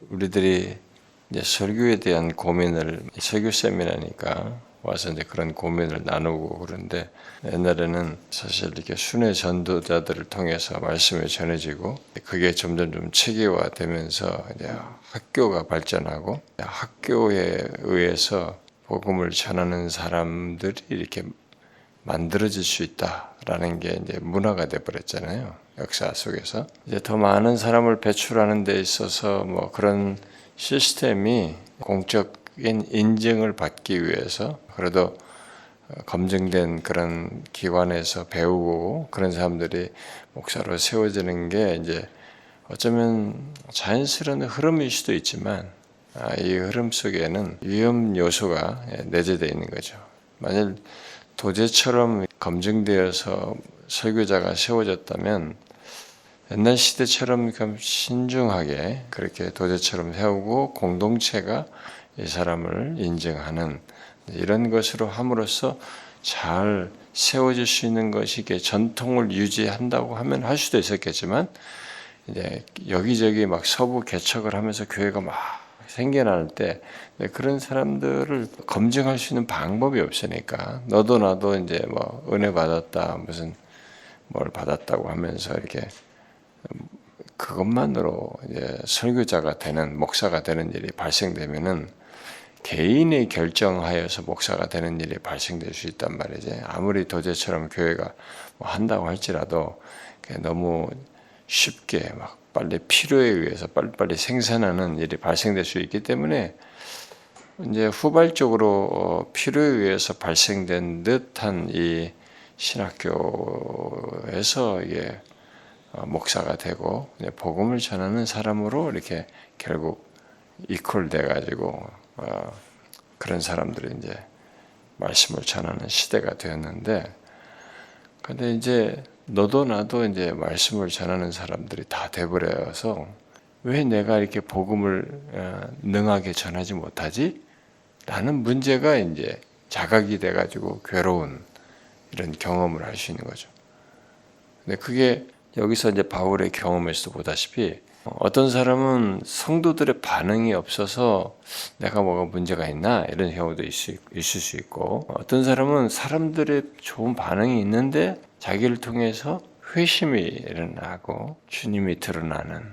우리들이 이제 설교에 대한 고민을 설교 세미나니까 와서 이제 그런 고민을 나누고 그런데 옛날에는 사실 이렇게 순회 전도자들을 통해서 말씀이 전해지고 그게 점점 좀 체계화되면서 이제 학교가 발전하고 학교에 의해서 복음을 전하는 사람들이 이렇게 만들어질 수 있다라는 게 이제 문화가 돼버렸잖아요. 역사 속에서 이제 더 많은 사람을 배출하는 데 있어서 뭐 그런 시스템이 공적인 인증을 받기 위해서 그래도 검증된 그런 기관에서 배우고 그런 사람들이 목사로 세워지는 게 이제 어쩌면 자연스러운 흐름일 수도 있지만 이 흐름 속에는 위험 요소가 내재되어 있는 거죠. 만일 도제처럼 검증되어서 설교자가 세워졌다면 옛날 시대처럼 신중하게 그렇게 도제처럼 세우고 공동체가 이 사람을 인정하는 이런 것으로 함으로써 잘 세워질 수 있는 것이 전통을 유지한다고 하면 할 수도 있었겠지만 이제 여기저기 막 서부 개척을 하면서 교회가 막 생겨날 때 그런 사람들을 검증할 수 있는 방법이 없으니까 너도 나도 이제 뭐 은혜 받았다 무슨 뭘 받았다고 하면서 이렇게 그것만으로 이제 설교자가 되는 목사가 되는 일이 발생되면은 개인이 결정하여서 목사가 되는 일이 발생될 수 있단 말이지. 아무리 도제처럼 교회가 뭐 한다고 할지라도 너무 쉽게 막 빨리 필요에 의해서 빨리빨리 생산하는 일이 발생될 수 있기 때문에 이제 후발적으로 필요에 의해서 발생된 듯한 이 신학교에서 이게 목사가 되고 복음을 전하는 사람으로 이렇게 결국 이퀄돼 가지고 그런 사람들이 이제 말씀을 전하는 시대가 되었는데, 근데 이제 너도 나도 이제 말씀을 전하는 사람들이 다 돼버려서 왜 내가 이렇게 복음을 능하게 전하지 못하지? 라는 문제가 이제 자각이 돼가지고 괴로운 이런 경험을 할 수 있는 거죠. 근데 그게 여기서 이제 바울의 경험에서 보다시피 어떤 사람은 성도들의 반응이 없어서 내가 뭐가 문제가 있나 이런 경우도 있을 수 있고, 어떤 사람은 사람들의 좋은 반응이 있는데 자기를 통해서 회심이 일어나고 주님이 드러나는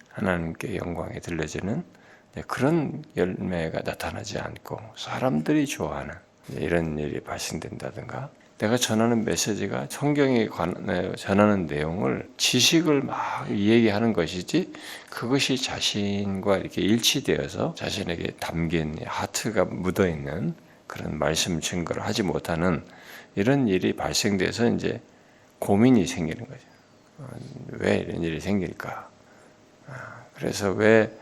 하나님께 영광이 들려지는 그런 열매가 나타나지 않고 사람들이 좋아하는 이런 일이 발생된다든가, 내가 전하는 메시지가 성경에 관해 전하는 내용을 지식을 막 얘기하는 것이지 그것이 자신과 이렇게 일치되어서 자신에게 담긴 하트가 묻어있는 그런 말씀 증거를 하지 못하는 이런 일이 발생돼서 이제 고민이 생기는 거죠. 왜 이런 일이 생길까? 그래서 왜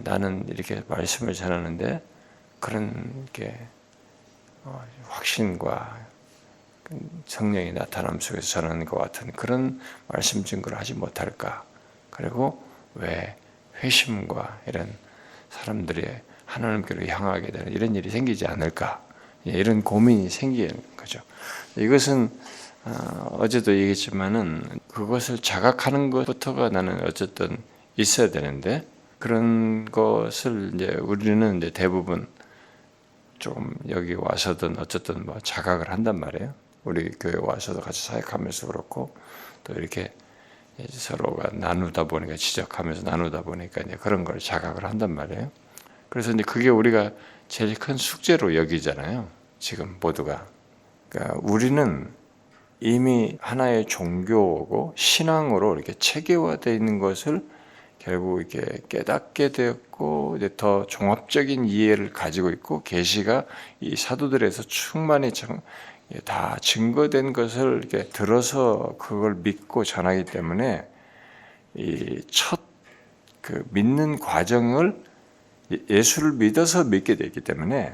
나는 이렇게 말씀을 전하는데 그런 게 확신과 성령의 나타남 속에서 전하는 것 같은 그런 말씀 증거를 하지 못할까? 그리고 왜 회심과 이런 사람들의 하나님께로 향하게 되는 이런 일이 생기지 않을까? 이런 고민이 생기는 거죠. 이것은 어제도 얘기했지만은 그것을 자각하는 것부터가 나는 어쨌든 있어야 되는데, 그런 것을 이제 우리는 이제 대부분 좀 여기 와서든 어쨌든 뭐 자각을 한단 말이에요. 우리 교회 와서도 같이 사역하면서 그렇고 또 이렇게 서로가 나누다 보니까 지적하면서 나누다 보니까 이제 그런 걸 자각을 한단 말이에요. 그래서 이제 그게 우리가 제일 큰 숙제로 여기잖아요. 지금 모두가. 그러니까 우리는 이미 하나의 종교고 신앙으로 이렇게 체계화되어 있는 것을 결국 이렇게 깨닫게 되었고 이제 더 종합적인 이해를 가지고 있고 계시가 이 사도들에서 충만히 다 증거된 것을 이렇게 들어서 그걸 믿고 전하기 때문에 이 첫 그 믿는 과정을 예수를 믿어서 믿게 되기 때문에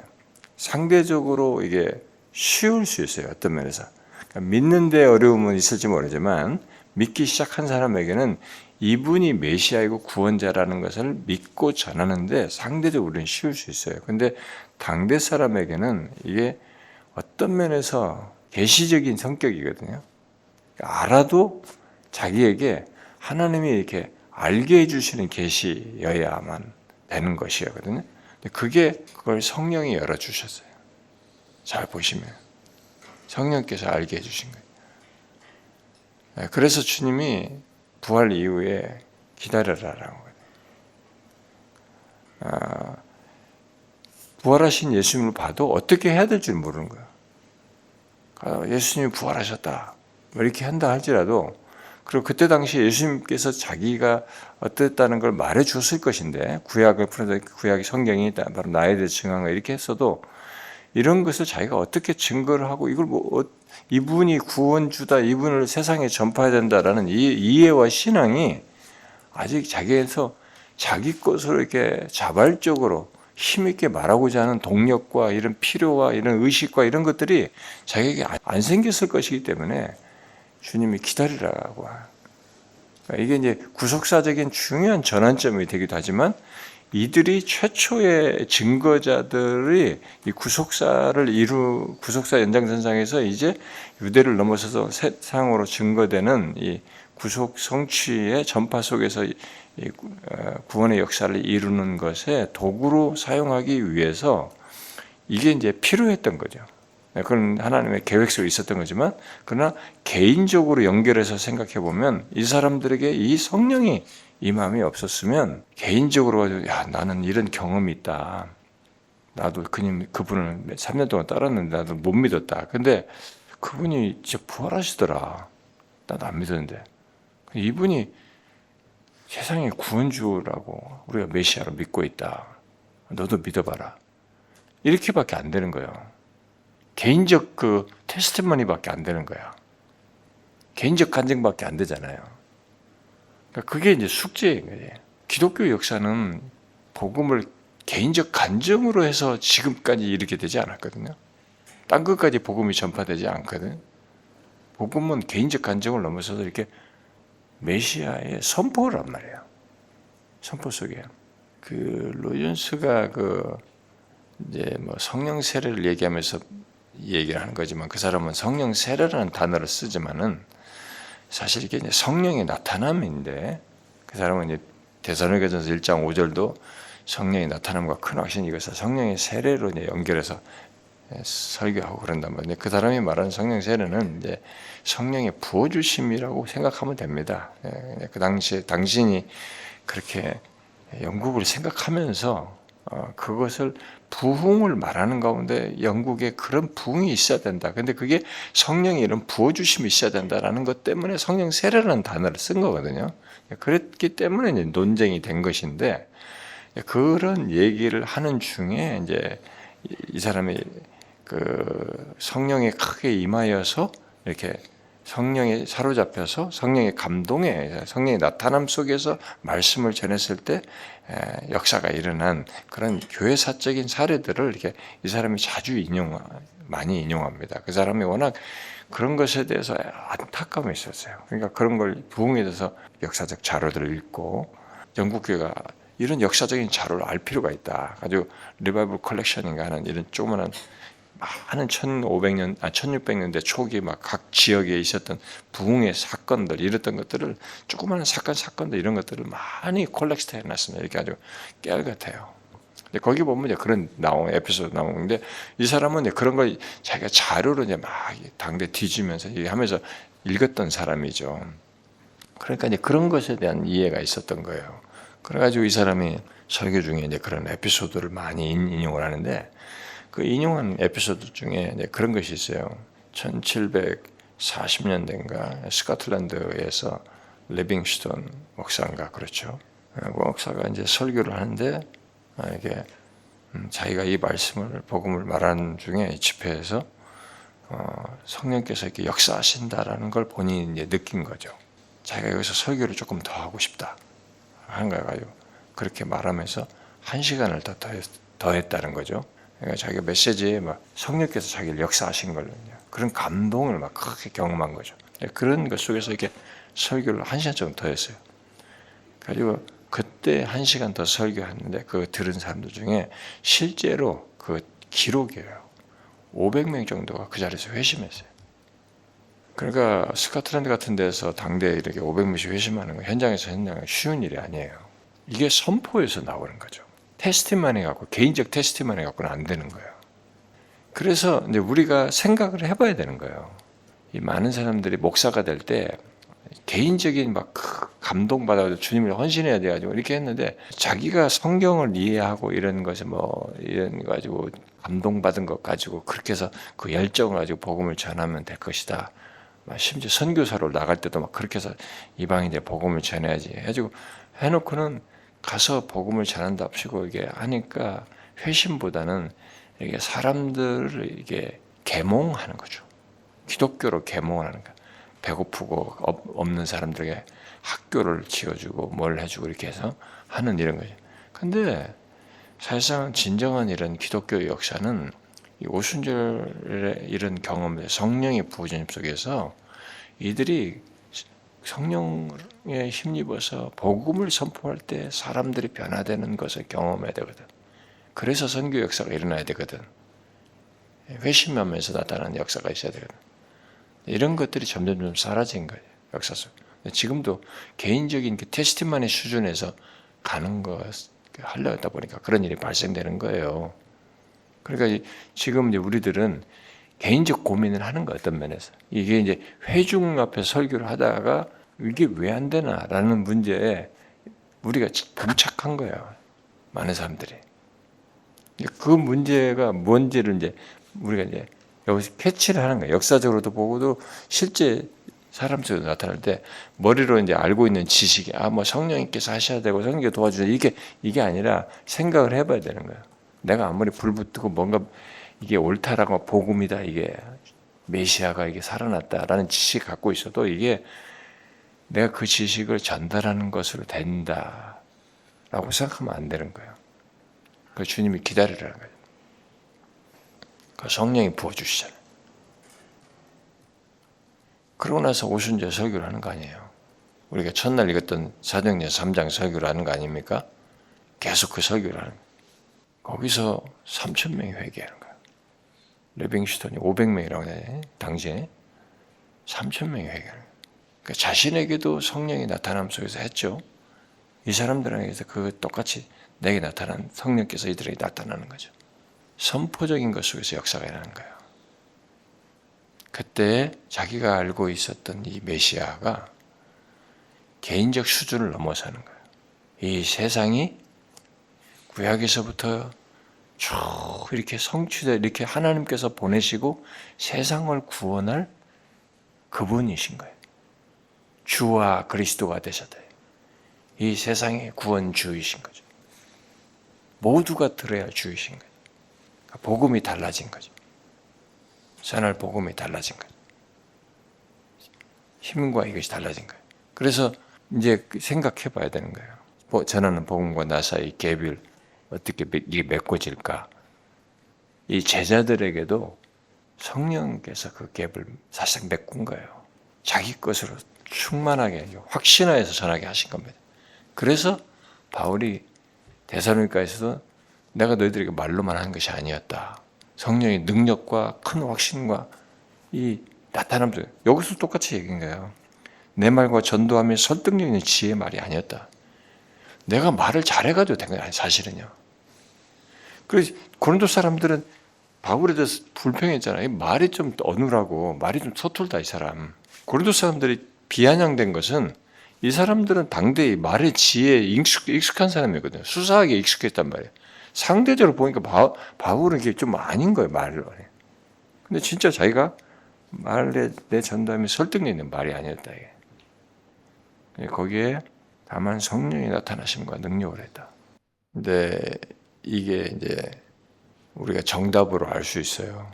상대적으로 이게 쉬울 수 있어요. 어떤 면에서 그러니까 믿는 데 어려움은 있을지 모르지만 믿기 시작한 사람에게는 이분이 메시아이고 구원자라는 것을 믿고 전하는데 상대적으로 우리는 쉬울 수 있어요. 근데 당대 사람에게는 이게 어떤 면에서 계시적인 성격이거든요. 알아도 자기에게 하나님이 이렇게 알게 해주시는 계시여야만 되는 것이거든요. 근데 그걸 성령이 열어주셨어요. 잘 보시면 성령께서 알게 해주신 거예요. 그래서 주님이 부활 이후에 기다려라라고 거예요. 부활하신 예수님을 봐도 어떻게 해야 될 줄 모르는 거예요. 예수님이 부활하셨다 이렇게 한다 할지라도, 그리고 그때 당시 예수님께서 자기가 어땠다는 걸 말해 줬을 것인데, 구약을 풀어서 구약의 성경이 바로 나에 대해 증언한 거 이렇게 했어도 이런 것을 자기가 어떻게 증거를 하고 이걸 이분이 구원주다, 이분을 세상에 전파해야 된다라는 이 이해와 신앙이 아직 자기에서 자기 것으로 이렇게 자발적으로 힘있게 말하고자 하는 동력과 이런 필요와 이런 의식과 이런 것들이 자기에게 안 생겼을 것이기 때문에 주님이 기다리라고. 이게 이제 구속사적인 중요한 전환점이 되기도 하지만, 이들이 최초의 증거자들이 이 구속사 연장선상에서 이제 유대를 넘어서서 세상으로 증거되는 이 구속 성취의 전파 속에서 이 구원의 역사를 이루는 것에 도구로 사용하기 위해서 이게 이제 필요했던 거죠. 그건 하나님의 계획 속에 있었던 거지만, 그러나 개인적으로 연결해서 생각해 보면 이 사람들에게 이 성령이 임함이 없었으면 개인적으로 야, 나는 이런 경험이 있다. 나도 그분을 3년 동안 따랐는데 나도 못 믿었다. 근데 그분이 진짜 부활하시더라. 나도 안 믿었는데. 이분이 세상의 구원주라고 우리가 메시아로 믿고 있다. 너도 믿어봐라. 이렇게밖에 안 되는 거예요. 개인적 그 테스트머니밖에 안 되는 거야. 개인적 간증밖에 안 되잖아요. 그러니까 그게 이제 숙제인 거예요. 기독교 역사는 복음을 개인적 간증으로 해서 지금까지 이렇게 되지 않았거든요. 딴 것까지 복음이 전파되지 않거든요. 복음은 개인적 간증을 넘어서서 이렇게 메시아의 선포란 말이에요. 선포 속에 그 로이존스가 이제 뭐 성령 세례를 얘기하면서 얘기를 하는 거지만, 그 사람은 성령 세례라는 단어를 쓰지만은 사실 이게 이제 성령의 나타남인데, 그 사람은 이제 데살로니가전서 1장 5절도 성령의 나타남과 큰 확신이 이것을 성령의 세례로 이제 연결해서 설교하고 그런단 말이에요. 그 사람이 말하는 성령 세례는 이제 성령의 부어주심이라고 생각하면 됩니다. 그 당시에 당신이 그렇게 영국을 생각하면서 그것을 부흥을 말하는 가운데 영국에 그런 부흥이 있어야 된다. 근데 그게 성령의 이런 부어주심이 있어야 된다라는 것 때문에 성령 세례라는 단어를 쓴 거거든요. 그랬기 때문에 이제 논쟁이 된 것인데, 그런 얘기를 하는 중에 이제 이 사람이 그 성령에 크게 임하여서 이렇게 성령에 사로잡혀서 성령의 감동에, 성령의 나타남 속에서 말씀을 전했을 때 역사가 일어난 그런 교회사적인 사례들을 이렇게 이 사람이 자주 많이 인용합니다. 그 사람이 워낙 그런 것에 대해서 안타까움이 있었어요. 그러니까 그런 걸 부흥에 대해서 역사적 자료들을 읽고, 영국 교회가 이런 역사적인 자료를 알 필요가 있다. 아주 리바이벌 컬렉션인가 하는 이런 조그만한 많은 1600년대 초기 막 각 지역에 있었던 부흥의 사건들, 이랬던 것들을 조그마한 사건들 이런 것들을 많이 콜렉트 해놨습니다. 이렇게 아주 깨알 같아요. 근데 거기 보면 이제 그런 에피소드 나오는데, 이 사람은 이제 그런 걸 자기가 자료로 이제 막 당대 뒤지면서 하면서 읽었던 사람이죠. 그러니까 이제 그런 것에 대한 이해가 있었던 거예요. 그래가지고 이 사람이 설교 중에 이제 그런 에피소드를 많이 인용을 하는데, 그 인용한 에피소드 중에 이제 그런 것이 있어요. 1740년대인가 스코틀랜드에서 리빙스톤 목사인가 그렇죠. 그 목사가 이제 설교를 하는데, 이게 자기가 이 말씀을 복음을 말하는 중에 집회에서 성령께서 이렇게 역사하신다라는 걸 본인이 이제 느낀 거죠. 자기가 여기서 설교를 조금 더 하고 싶다 한 거예요. 그렇게 말하면서 1시간을 더 했다는 거죠. 그러니까 자기가 메시지에 막 성령께서 자기를 역사하신 걸, 그런 감동을 막 크게 경험한 거죠. 그런 것 속에서 이렇게 설교를 1시간 정도 더 했어요. 그리고 그때 1시간 더 설교했는데 그 들은 사람들 중에 실제로 그 기록이에요. 500명 정도가 그 자리에서 회심했어요. 그러니까 스코틀랜드 같은 데서 당대에 이렇게 500명씩 회심하는 거 현장에서 쉬운 일이 아니에요. 이게 선포에서 나오는 거죠. 테스티머니 갖고 개인적 테스티머니 갖고는 안 되는 거예요. 그래서 이제 우리가 생각을 해봐야 되는 거예요. 이 많은 사람들이 목사가 될 때 개인적인 막 감동받아서 주님을 헌신해야 돼가지고 이렇게 했는데 자기가 성경을 이해하고 이런 것을 뭐 이런 거 가지고 감동받은 것 가지고 그렇게 해서 그 열정을 가지고 복음을 전하면 될 것이다. 심지어 선교사로 나갈 때도 막 그렇게 해서 이방인들 복음을 전해야지 해가지고 해놓고는 가서 복음을 전한답시고 이게 하니까 회심보다는 이게 사람들을 이게 계몽하는 거죠. 기독교로 계몽하는 거예요. 배고프고 없는 사람들에게 학교를 지어주고 뭘 해주고 이렇게 해서 하는 이런 거죠. 근데 사실상 진정한 이런 기독교 역사는 이 오순절의 이런 경험, 성령의 부어짐 속에서 이들이 성령에 힘입어서 복음을 선포할 때 사람들이 변화되는 것을 경험해야 되거든. 그래서 선교 역사가 일어나야 되거든. 회심하면서 나타나는 역사가 있어야 되거든. 이런 것들이 점점 사라진 거예요. 역사 속. 지금도 개인적인 그 테스티머니 수준에서 가는 거 하려다 보니까 그런 일이 발생되는 거예요. 그러니까 지금 이제 우리들은 개인적 고민을 하는 거 어떤 면에서 이게 이제 회중 앞에 설교를 하다가 이게 왜 안 되나라는 문제에 우리가 봉착한 거예요. 많은 사람들이. 그 문제가 뭔지를 이제 우리가 이제 여기서 캐치를 하는 거예요. 역사적으로도 보고도 실제 사람 속에 나타날 때 머리로 이제 알고 있는 지식이 뭐 성령님께서 하셔야 되고 성령이 도와주셔야 이게 아니라 생각을 해봐야 되는 거예요. 내가 아무리 불 붙고 뭔가 이게 옳다라고 복음이다 이게 메시아가 이게 살아났다라는 지식 갖고 있어도 이게 내가 그 지식을 전달하는 것으로 된다라고 생각하면 안 되는 거예요. 그 주님이 기다리라는 거예요. 그 성령이 부어주시잖아요. 그러고 나서 오순절 설교를 하는 거 아니에요. 우리가 첫날 읽었던 사도행전 3장 설교를 하는 거 아닙니까? 계속 그 설교를 하는 거예요. 거기서 3,000명이 회개하는 거예요. 리빙스턴이 500명이라고 해요. 당시에 3,000명이 회개하는 거예요. 그러니까 자신에게도 성령이 나타남 속에서 했죠. 이 사람들에게서 그 똑같이 내게 나타난 성령께서 이들에게 나타나는 거죠. 선포적인 것 속에서 역사가 일어나는 거예요. 그때 자기가 알고 있었던 이 메시아가 개인적 수준을 넘어서는 거예요. 이 세상이 구약에서부터 쭉 이렇게 성취돼 이렇게 하나님께서 보내시고 세상을 구원할 그분이신 거예요. 주와 그리스도가 되셨다. 이 세상의 구원주이신 거죠. 모두가 들어야 주이신 거죠. 복음이 달라진 거죠. 선할 복음이 달라진 거죠. 힘과 이것이 달라진 거예요. 그래서 이제 생각해 봐야 되는 거예요. 전하는 복음과 나 사이 갭을 어떻게 이게 메꿔질까? 이 제자들에게도 성령께서 그 갭을 사실상 메꾼 거예요. 자기 것으로 충만하게 확신하여서 전하게 하신 겁니다. 그래서 바울이 데살로니가에서도 내가 너희들에게 말로만 한 것이 아니었다. 성령의 능력과 큰 확신과 이 나타남들 여기서 똑같이 얘기한 거예요. 내 말과 전도하며 설득력 있는 지혜의 말이 아니었다. 내가 말을 잘해가지고 된 거야 사실은요. 그래서 고린도 사람들은 바울에 대해서 불평했잖아요. 말이 좀 어눌하고 말이 좀 서툴다 이 사람. 고린도 사람들이 비아냥된 것은 이 사람들은 당대의 말의 지혜에 익숙한 사람이거든요. 수사하게 익숙했단 말이에요. 상대적으로 보니까 바울은 이게 좀 아닌 거예요, 말로. 근데 진짜 자기가 말에 내 전담이 설득력 있는 말이 아니었다. 이게. 거기에 다만 성령이 나타나심과 능력을 했다. 근데 이게 이제 우리가 정답으로 알 수 있어요.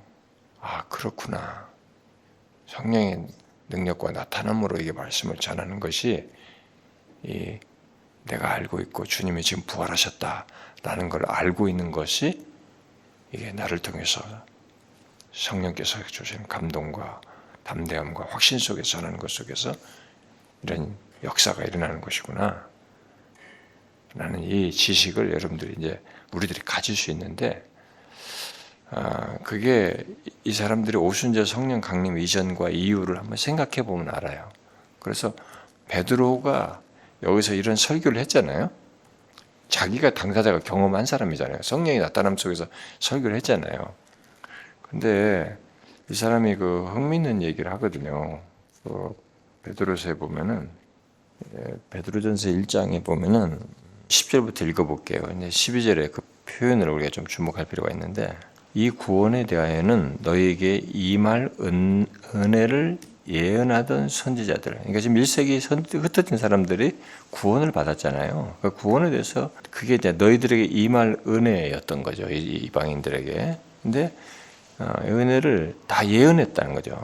아, 그렇구나. 성령의 능력과 나타남으로 이게 말씀을 전하는 것이 내가 알고 있고 주님이 지금 부활하셨다라는 걸 알고 있는 것이 이게 나를 통해서 성령께서 주신 감동과 담대함과 확신 속에 전하는 것 속에서 이런 역사가 일어나는 것이구나. 라는 이 지식을 여러분들이 이제 우리들이 가질 수 있는데 그게 이 사람들이 오순절 성령 강림 이전과 이후를 한번 생각해 보면 알아요. 그래서 베드로가 여기서 이런 설교를 했잖아요. 자기가 당사자가 경험한 사람이잖아요. 성령이 나타남 속에서 설교를 했잖아요. 근데 이 사람이 그 흥미있는 얘기를 하거든요. 베드로서에 보면은, 베드로전서 1장에 보면은 10절부터 읽어볼게요. 근데 12절에 그 표현을 우리가 좀 주목할 필요가 있는데, 이 구원에 대하여는 너희에게 임할 은혜를 예언하던 선지자들, 그러니까 지금 1세기 흩어진 사람들이 구원을 받았잖아요. 그 구원에 대해서 그게 이제 너희들에게 임할 은혜였던 거죠. 이방인들에게. 근데 은혜를 다 예언했다는 거죠.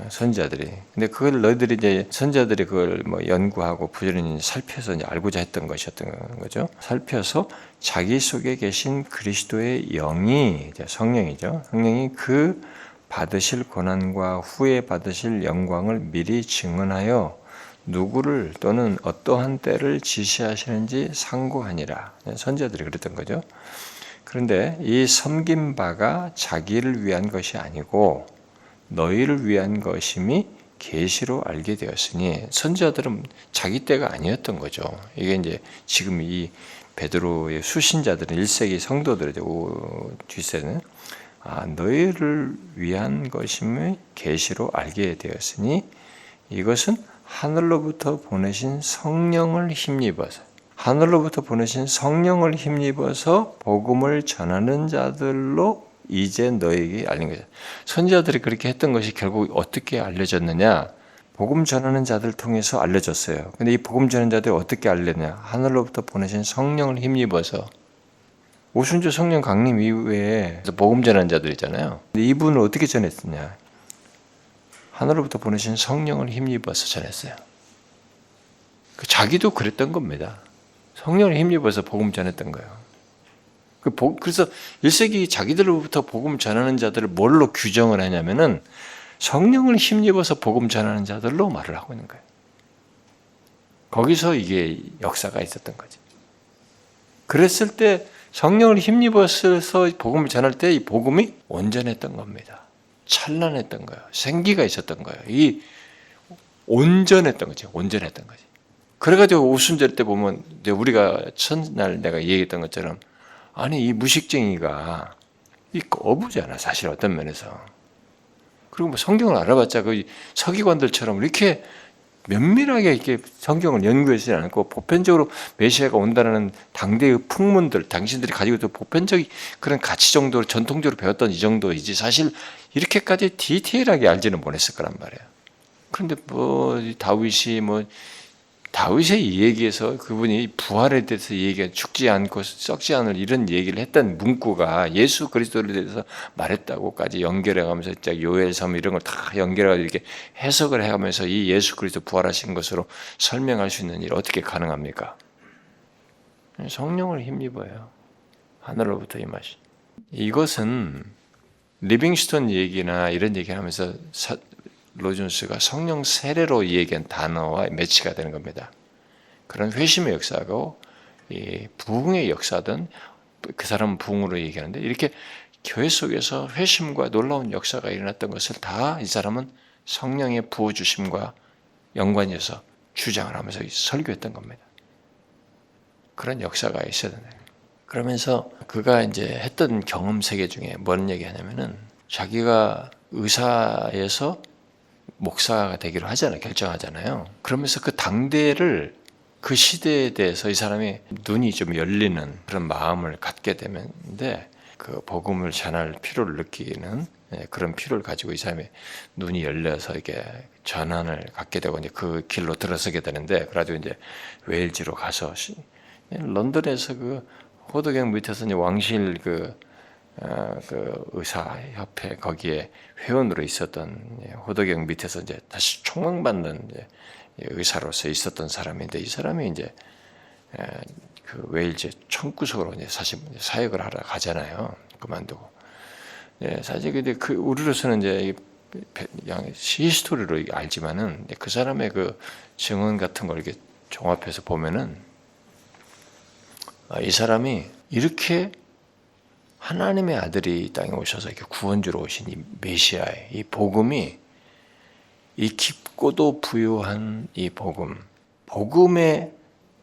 선지자들이. 근데 그걸 너희들이 이제 선지자들이 그걸 뭐 연구하고 부지런히 살펴서 이제 알고자 했던 것이었던 거죠. 살펴서 자기 속에 계신 그리스도의 영이, 이제 성령이죠. 성령이 그 받으실 고난과 후에 받으실 영광을 미리 증언하여 누구를 또는 어떠한 때를 지시하시는지 상고하니라. 선지자들이 그랬던 거죠. 그런데 이 섬긴 바가 자기를 위한 것이 아니고 너희를 위한 것임이 계시로 알게 되었으니, 선지자들은 자기 때가 아니었던 거죠. 이게 이제 지금 이 베드로의 수신자들은 1세기 성도들의 뒷세는 너희를 위한 것임을 계시로 알게 되었으니 이것은 하늘로부터 보내신 성령을 힘입어서 복음을 전하는 자들로 이제 너에게 알린 거죠. 선지자들이 그렇게 했던 것이 결국 어떻게 알려졌느냐? 복음 전하는 자들 통해서 알려졌어요. 근데 이 복음 전하는 자들이 어떻게 알렸냐? 하늘로부터 보내신 성령을 힘입어서. 오순절 성령 강림 이후에 복음 전하는 자들 있잖아요. 근데 이분을 어떻게 전했느냐? 하늘로부터 보내신 성령을 힘입어서 전했어요. 자기도 그랬던 겁니다. 성령을 힘입어서 복음 전했던 거예요. 그래서 1세기 자기들로부터 복음 전하는 자들을 뭘로 규정을 하냐면은 성령을 힘입어서 복음 전하는 자들로 말을 하고 있는 거예요. 거기서 이게 역사가 있었던 거지. 그랬을 때 성령을 힘입어서 복음을 전할 때 이 복음이 온전했던 겁니다. 찬란했던 거예요. 생기가 있었던 거예요. 이 온전했던 거죠. 온전했던 거지. 그래가지고 오순절 때 보면 우리가 첫날 내가 얘기했던 것처럼 아니 이 무식쟁이가 이 어부잖아 사실 어떤 면에서. 그리고 뭐 성경을 알아봤자 그 서기관들처럼 이렇게 면밀하게 이렇게 성경을 연구하지 않고 보편적으로 메시아가 온다는 당대의 풍문들, 당신들이 가지고 있던 보편적인 그런 가치 정도로 전통적으로 배웠던 이 정도이지 사실 이렇게까지 디테일하게 알지는 못했을 거란 말이에요. 그런데 다윗의 이 얘기에서 그분이 부활에 대해서 얘기가 죽지 않고 썩지 않을 이런 얘기를 했던 문구가 예수 그리스도에 대해서 말했다고까지 연결해가면서 요엘서 이런 걸 다 연결해가지고 이렇게 해석을 해가면서 이 예수 그리스도 부활하신 것으로 설명할 수 있는 일 어떻게 가능합니까? 성령을 힘입어요. 하늘로부터 임하신. 이것은 리빙스톤 얘기나 이런 얘기를 하면서 로준스가 성령 세례로 얘기한 단어와 매치가 되는 겁니다. 그런 회심의 역사고 이 부흥의 역사든 그 사람은 부흥으로 얘기하는데 이렇게 교회 속에서 회심과 놀라운 역사가 일어났던 것을 다 이 사람은 성령의 부어주심과 연관해서 주장을 하면서 설교했던 겁니다. 그런 역사가 있어야 된다. 그러면서 그가 이제 했던 경험 세계 중에 뭔 얘기하냐면은 자기가 의사에서 목사가 되기로 하잖아요. 결정하잖아요. 그러면서 그 당대를 그 시대에 대해서 이 사람이 눈이 좀 열리는 그런 마음을 갖게 되는데 그 복음을 전할 필요를 느끼는 그런 필요를 가지고 이 사람이 눈이 열려서 이게 전환을 갖게 되고 이제 그 길로 들어서게 되는데 그래가지고 이제 웨일즈로 가서 런던에서 그 호도경 밑에서 이제 왕실 그 의사협회 거기에 회원으로 있었던 호도경 밑에서 이제 다시 총망받는 의사로서 있었던 사람인데 이 사람이 이제 그 웨일즈 총구석으로 이제 사실 사역을 하러 가잖아요. 그만두고. 사실 근데 그 우리로서는 이제 히스토리로 알지만은 그 사람의 그 증언 같은 걸 이렇게 종합해서 보면은 이 사람이 이렇게 하나님의 아들이 이 땅에 오셔서 이렇게 구원주로 오신 이 메시아의 이 복음이 이 깊고도 부유한 이 복음에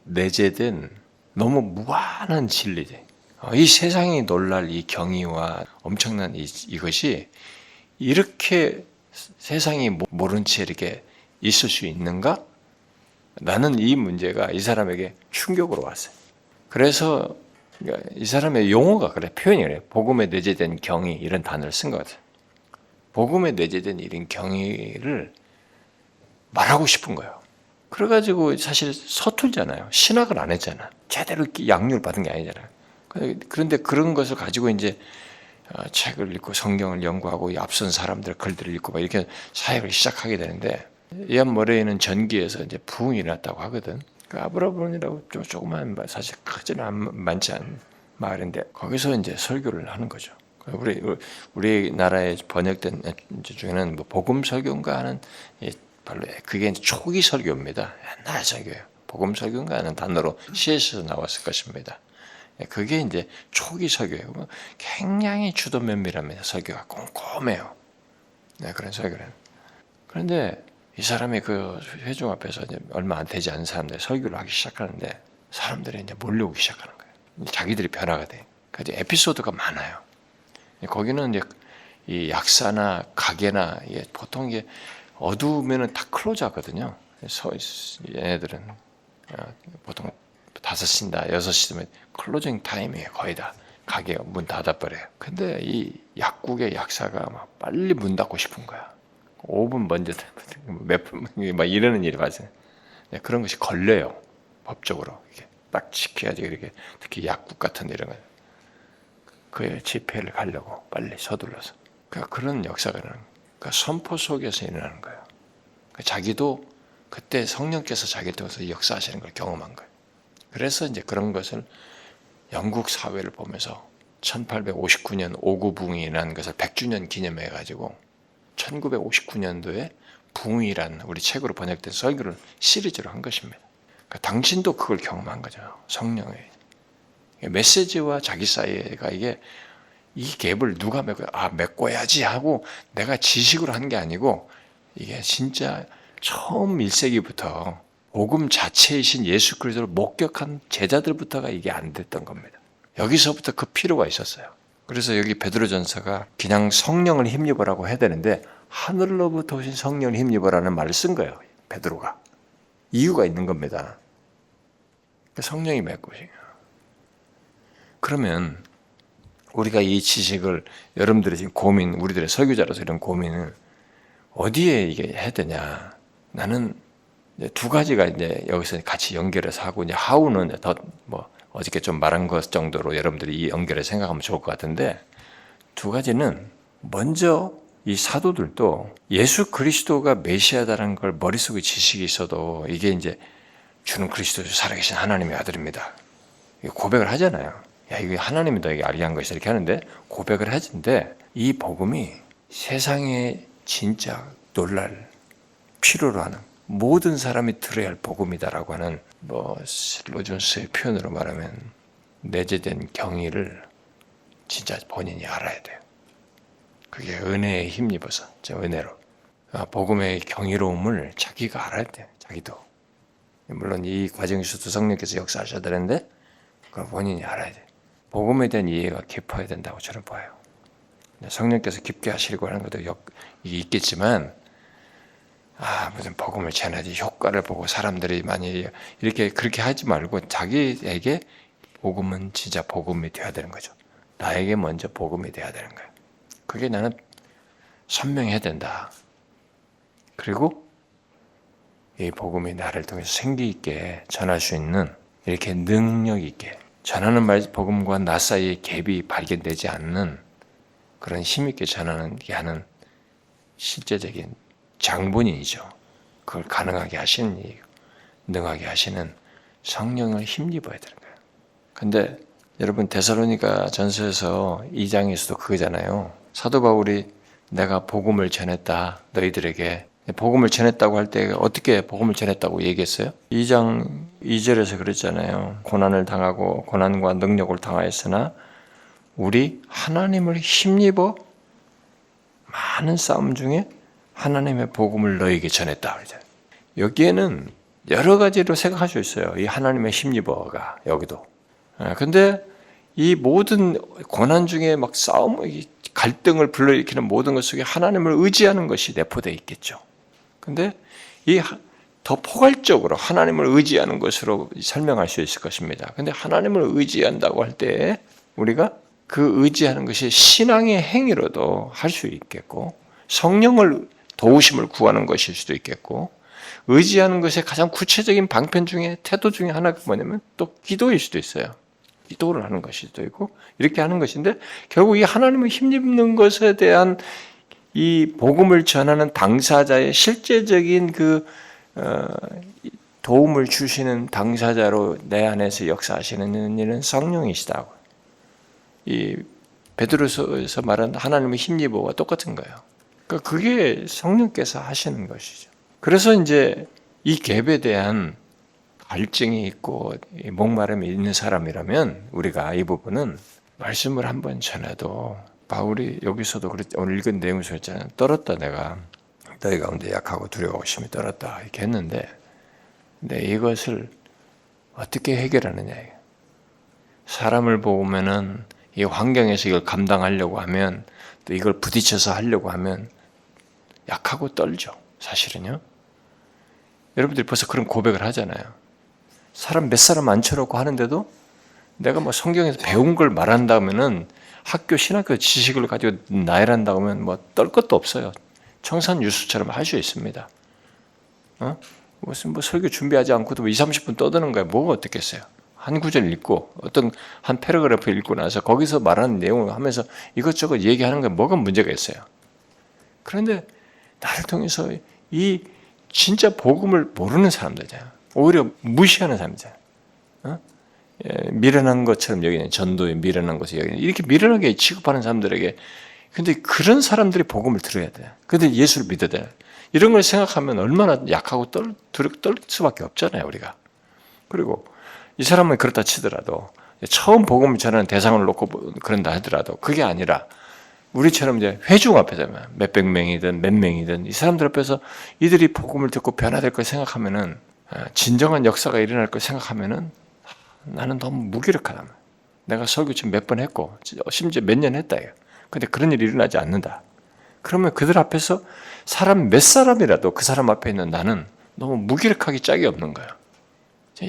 내재된 너무 무한한 진리들, 이 세상이 놀랄 이 경이와 엄청난 이것이 이렇게 세상이 모른 채 이렇게 있을 수 있는가? 나는 이 문제가 이 사람에게 충격으로 왔어요. 그래서 이 사람의 용어가 그래, 표현이 그래. 복음에 내재된 경이 이런 단어를 쓴 것 같아요. 복음에 내재된 이런 경이를 말하고 싶은 거예요. 그래가지고 사실 서툴잖아요. 신학을 안 했잖아. 제대로 양육을 받은 게 아니잖아요. 그런데 그런 것을 가지고 이제 책을 읽고 성경을 연구하고 앞선 사람들 글들을 읽고 막 이렇게 사역을 시작하게 되는데, 이안 머레이는 전기에서 이제 부흥이 났다고 하거든. 그 아브라본이라고 좀 조그만, 사실 크지는 많지 않은 마을인데 거기서 이제 설교를 하는 거죠. 우리나라에 번역된 중에는 뭐 복음 설교인가 하는, 그게 이제 초기 설교입니다. 옛날 설교예요. 복음 설교인가 하는 단어로 CS에서 나왔을 것입니다. 그게 이제 초기 설교예요. 굉장히 주도 면밀합니다. 설교가 꼼꼼해요. 그런 설교는. 그런데 이 사람이 그 회중 앞에서 이제 얼마 안 되지 않은 사람들이 설교를 하기 시작하는데 사람들이 이제 몰려오기 시작하는 거예요. 자기들이 변화가 돼. 그래서 에피소드가 많아요. 거기는 이제 이 약사나 가게나 보통 이게 어두우면은 다 클로즈하거든요. 얘네들은 보통 5시나 6시면 클로징 타임이에요. 거의 다 가게 문 닫아버려요. 근데 이 약국의 약사가 막 빨리 문 닫고 싶은 거야. 5분 먼저 몇 분 막 이러는 일이 발생. 그런 것이 걸려요. 법적으로 이게 딱 지켜야지. 이렇게 특히 약국 같은 데 이런 거 그의 집회를 가려고 빨리 서둘러서. 그러니까 그런 역사가 일어나는 거예요. 그러니까 선포 속에서 일어나는 거예요. 그러니까 자기도 그때 성령께서 자기를 통해서 역사하시는 걸 경험한 거예요. 그래서 이제 그런 것을 영국 사회를 보면서 1859년 오구붕이라는 것을 100주년 기념해 가지고 1959년도에 붕이란 우리 책으로 번역된 설교를 시리즈로 한 것입니다. 그러니까 당신도 그걸 경험한 거죠. 성령의 메시지와 자기 사이가 이게 이 갭을 누가 메꿔야지 하고 내가 지식으로 한 게 아니고 이게 진짜 처음 1세기부터 복음 자체이신 예수 그리스도를 목격한 제자들부터가 이게 안 됐던 겁니다. 여기서부터 그 필요가 있었어요. 그래서 여기 베드로전서가 그냥 성령을 힘입으라고 해야 되는데 하늘로부터 오신 성령을 힘입으라는 말을 쓴 거예요. 베드로가. 이유가 있는 겁니다. 성령이 메꾸시요. 그러면 우리가 이 지식을 여러분들이 지금 우리들의 설교자로서 이런 고민을 어디에 이게 해야 되냐? 나는 이제 두 가지가 이제 여기서 같이 연결해서 하고, 이제 하우는 더 어저께 좀 말한 것 정도로 여러분들이 이 연결을 생각하면 좋을 것 같은데, 두 가지는 먼저 이 사도들도 예수 그리스도가 메시아다라는 걸 머릿속에 지식이 있어도 이게 이제 주는 그리스도 살아계신 하나님의 아들입니다. 고백을 하잖아요. 야, 이게 하나님이 너에게 알게 한 것이다 이렇게 하는데 고백을 하는데, 이 복음이 세상에 진짜 놀랄 필요로 하는 모든 사람이 들어야 할 복음이다라고 하는 로준스의 표현으로 말하면 내재된 경의를 진짜 본인이 알아야 돼요. 그게 은혜에 힘입어서 은혜로 복음의 경이로움을 자기가 알아야 돼요. 자기도 물론 이 과정에서도 성령께서 역사하셔야 되는데 그걸 본인이 알아야 돼요. 복음에 대한 이해가 깊어야 된다고 저는 봐요. 성령께서 깊게 하시려고 하는 것도 이게 있겠지만 무슨 복음을 전하지 효과를 보고 사람들이 많이 이렇게 그렇게 하지 말고 자기에게 복음은 진짜 복음이 되어야 되는 거죠. 나에게 먼저 복음이 되어야 되는 거예요. 그게 나는 선명해야 된다. 그리고 이 복음이 나를 통해서 생기 있게 전할 수 있는 이렇게 능력 있게 전하는 복음과 나 사이의 갭이 발견되지 않는 그런 힘 있게 전하는 게 하는 실제적인 장본인이죠. 그걸 가능하게 하시는 능하게 하시는 성령을 힘입어야 되는 거예요. 근데 여러분 데살로니가 전서에서 2장에서도 그거잖아요. 사도 바울이 내가 복음을 전했다. 너희들에게 복음을 전했다고 할 때 어떻게 복음을 전했다고 얘기했어요? 2장 2절에서 그랬잖아요. 고난을 당하고 고난과 능력을 당하였으나 우리 하나님을 힘입어 많은 싸움 중에 하나님의 복음을 너에게 전했다. 여기에는 여러 가지로 생각할 수 있어요. 이 하나님의 힘입어가 여기도. 근데 이 모든 고난 중에 막 싸움, 갈등을 불러일으키는 모든 것 속에 하나님을 의지하는 것이 내포되어 있겠죠. 근데 이 더 포괄적으로 하나님을 의지하는 것으로 설명할 수 있을 것입니다. 근데 하나님을 의지한다고 할 때 우리가 그 의지하는 것이 신앙의 행위로도 할 수 있겠고, 성령을 도우심을 구하는 것일 수도 있겠고, 의지하는 것의 가장 구체적인 방편 중에 태도 중에 하나가 뭐냐면 또 기도일 수도 있어요. 기도를 하는 것일 수도 있고 이렇게 하는 것인데, 결국 이 하나님을 힘입는 것에 대한 이 복음을 전하는 당사자의 실제적인 그 도움을 주시는 당사자로 내 안에서 역사하시는 일은 성령이시다고. 이 베드로서에서 말한 하나님의 힘입어와 똑같은 거예요. 그러니까 그게 성령께서 하시는 것이죠. 그래서 이제 이 갭에 대한 갈증이 있고 목마름이 있는 사람이라면 우리가 이 부분은 말씀을 한번 전해도, 바울이 여기서도 오늘 읽은 내용에서 했잖아요. 떨었다 내가 너희 가운데 약하고 두려워심이 떨었다 이렇게 했는데, 근데 이것을 어떻게 해결하느냐. 사람을 보면은 이 환경에서 이걸 감당하려고 하면, 또 이걸 부딪혀서 하려고 하면 약하고 떨죠. 사실은요. 여러분들이 벌써 그런 고백을 하잖아요. 사람 몇 사람 앉혀놓고 하는데도 내가 뭐 성경에서 배운 걸 말한다면은, 학교 신학교 지식을 가지고 나열한다고 하면 뭐 떨 것도 없어요. 청산유수처럼 할 수 있습니다. 무슨 뭐 설교 준비하지 않고도 20-30분 떠드는 거야. 뭐가 어떻겠어요? 한 구절 읽고 어떤 한 패러그래프 읽고 나서 거기서 말하는 내용을 하면서 이것저것 얘기하는 게 뭐가 문제가 있어요. 그런데 나를 통해서 이 진짜 복음을 모르는 사람들이잖아요. 오히려 무시하는 사람이잖아요. 미련한 것처럼 여기는, 전도에 미련한 것을 여기는, 이렇게 미련하게 취급하는 사람들에게, 근데 그런 사람들이 복음을 들어야 돼요. 근데 예수를 믿어야 돼요. 이런 걸 생각하면 얼마나 약하고 떨 수밖에 없잖아요, 우리가. 그리고 이 사람은 그렇다 치더라도, 처음 복음을 전하는 대상을 놓고 그런다 하더라도, 그게 아니라 우리처럼 이제 회중 앞에서 몇백 명이든 몇 명이든 이 사람들 앞에서 이들이 복음을 듣고 변화될 걸 생각하면은, 진정한 역사가 일어날 걸 생각하면은 나는 너무 무기력하다. 내가 설교 지금 몇 번 했고 심지어 몇 년 했다. 근데 그런 일이 일어나지 않는다. 그러면 그들 앞에서 사람 몇 사람이라도 그 사람 앞에 있는 나는 너무 무기력하기 짝이 없는 거예요.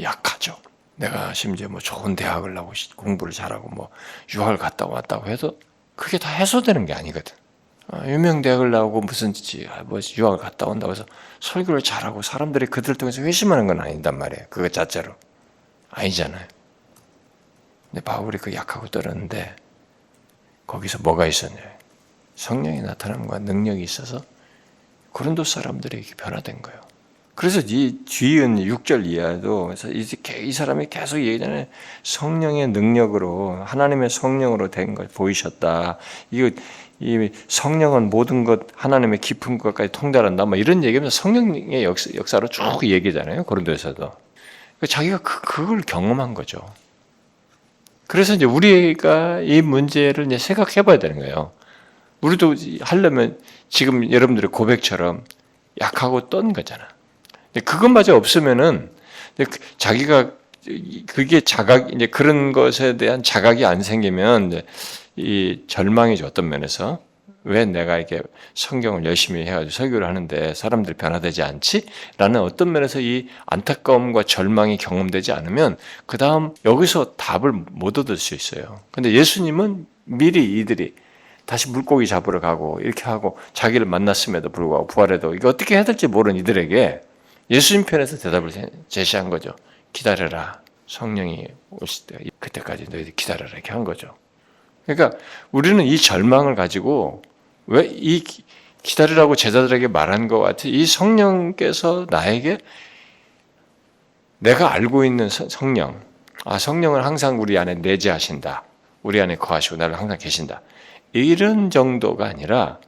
약하죠. 내가 심지어 뭐 좋은 대학을 나오고 공부를 잘하고 뭐 유학을 갔다 왔다고 해도 그게 다 해소되는 게 아니거든. 유명 대학을 나오고 무슨 뭐 유학을 갔다 온다고 해서 설교를 잘하고 사람들이 그들을 통해서 회심하는 건 아니단 말이에요. 그거 자체로. 아니잖아요. 근데 바울이 그 약하고 떨었는데 거기서 뭐가 있었냐. 성령의 나타남과 능력이 있어서 고린도 사람들이 이렇게 변화된 거예요. 그래서 이 뒤은 6절 이하도 이 사람이 계속 얘기하잖아요. 성령의 능력으로, 하나님의 성령으로 된 걸 보이셨다. 이 성령은 모든 것, 하나님의 깊은 것까지 통달한다. 뭐 이런 얘기하면서 성령의 역사로 쭉 얘기잖아요. 고린도에서도. 자기가 그걸 경험한 거죠. 그래서 이제 우리가 이 문제를 이제 생각해 봐야 되는 거예요. 우리도 하려면 지금 여러분들의 고백처럼 약하고 떤 거잖아. 근데 그것마저 없으면은 자기가 그게 이제 그런 것에 대한 자각이 안 생기면 이제 이 절망이죠. 어떤 면에서. 왜 내가 이렇게 성경을 열심히 해가지고 설교를 하는데 사람들이 변화되지 않지? 라는 어떤 면에서 이 안타까움과 절망이 경험되지 않으면 그 다음 여기서 답을 못 얻을 수 있어요. 근데 예수님은 미리 이들이 다시 물고기 잡으러 가고 이렇게 하고 자기를 만났음에도 불구하고 부활해도 이거 어떻게 해야 될지 모르는 이들에게 예수님 편에서 대답을 제시한 거죠. 기다려라. 성령이 오실 때 그때까지 너희들 기다려라. 이렇게 한 거죠. 그러니까 우리는 이 절망을 가지고 왜 이 기다리라고 제자들에게 말한 것 같아? 이 성령께서 나에게 내가 알고 있는 성령, 성령은 항상 우리 안에 내재하신다. 우리 안에 거하시고 나를 항상 계신다. 이런 정도가 아니라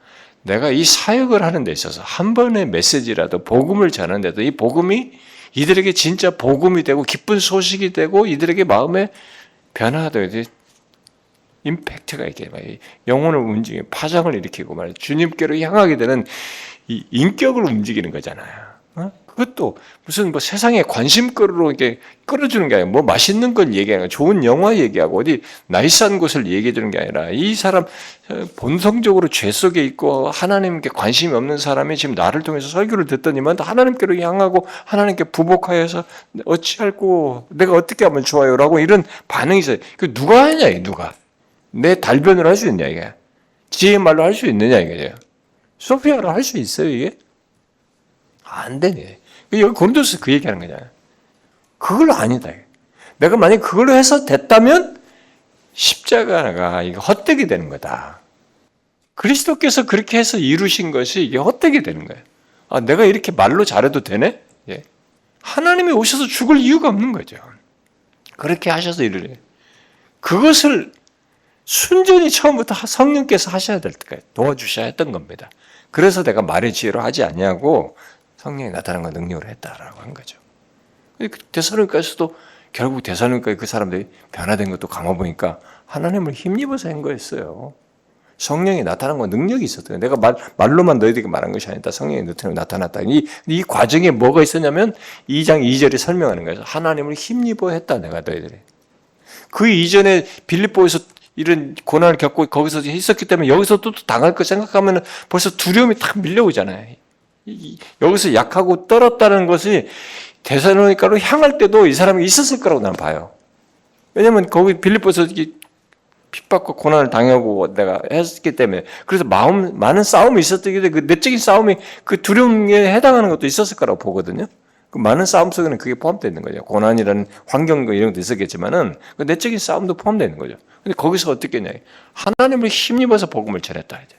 내가 이 사역을 하는 데 있어서 한 번의 메시지라도 복음을 전하는데도 이 복음이 이들에게 진짜 복음이 되고 기쁜 소식이 되고 이들에게 마음에 변화가 되고 임팩트가 있게 영혼을 움직이고 파장을 일으키고 말이야. 주님께로 향하게 되는 이 인격을 움직이는 거잖아요. 그것도 무슨 뭐 세상의 관심거리로 이렇게 끌어주는 게 아니라 뭐 맛있는 걸 얘기하는 거야. 좋은 영화 얘기하고 어디 나이스한 곳을 얘기해 주는 게 아니라 이 사람 본성적으로 죄 속에 있고 하나님께 관심이 없는 사람이 지금 나를 통해서 설교를 듣더니만 하나님께로 향하고 하나님께 부복하여서 어찌할꼬 내가 어떻게 하면 좋아요라고 이런 반응이 있어요. 그 누가 하냐 이게 누가 내 달변을 할 수 있냐 이게 지혜의 말로 할 수 있느냐 이거예요. 소피아로 할 수 있어요 이게? 안 되네. 여기 고린도서 그 얘기하는 거잖아요. 그걸 아니다. 내가 만약 그걸로 해서 됐다면 십자가가 이게 헛되게 되는 거다. 그리스도께서 그렇게 해서 이루신 것이 이게 헛되게 되는 거예요. 아, 내가 이렇게 말로 잘해도 되네? 예. 하나님이 오셔서 죽을 이유가 없는 거죠. 그렇게 하셔서 이루래. 그것을 순전히 처음부터 성령께서 하셔야 될 때까지 도와주셔야 했던 겁니다. 그래서 내가 말의 지혜로 하지 아니하고 성령이 나타난 건 능력으로 했다라고 한 거죠. 데살로니가에서도 결국 데살로니가의 그 사람들이 변화된 것도 감아보니까 하나님을 힘입어서 한 거였어요. 성령이 나타난 건 능력이 있었대요. 내가 말로만 너희들에게 말한 것이 아니다. 성령이 나타났다. 이 과정에 뭐가 있었냐면 2장 2절에 설명하는 거예요. 하나님을 힘입어 했다. 내가 너희들이. 그 이전에 빌립보에서 이런 고난을 겪고 거기서 있었기 때문에 여기서 또 당할 거 생각하면 벌써 두려움이 탁 밀려오잖아요. 여기서 약하고 떨었다는 것이 데살로니가로 향할 때도 이 사람이 있었을 거라고 나는 봐요. 왜냐하면 거기 빌립보에서 핍박과 고난을 당하고 내가 했기 때문에 그래서 많은 싸움이 있었기 때문에 그 내적인 싸움이 그 두려움에 해당하는 것도 있었을 거라고 보거든요. 그 많은 싸움 속에는 그게 포함되어 있는 거죠. 고난이라는 환경 이런 것도 있었겠지만은 그 내적인 싸움도 포함되어 있는 거죠. 근데 거기서 어떻게 했냐? 하나님을 힘입어서 복음을 전했다. 이제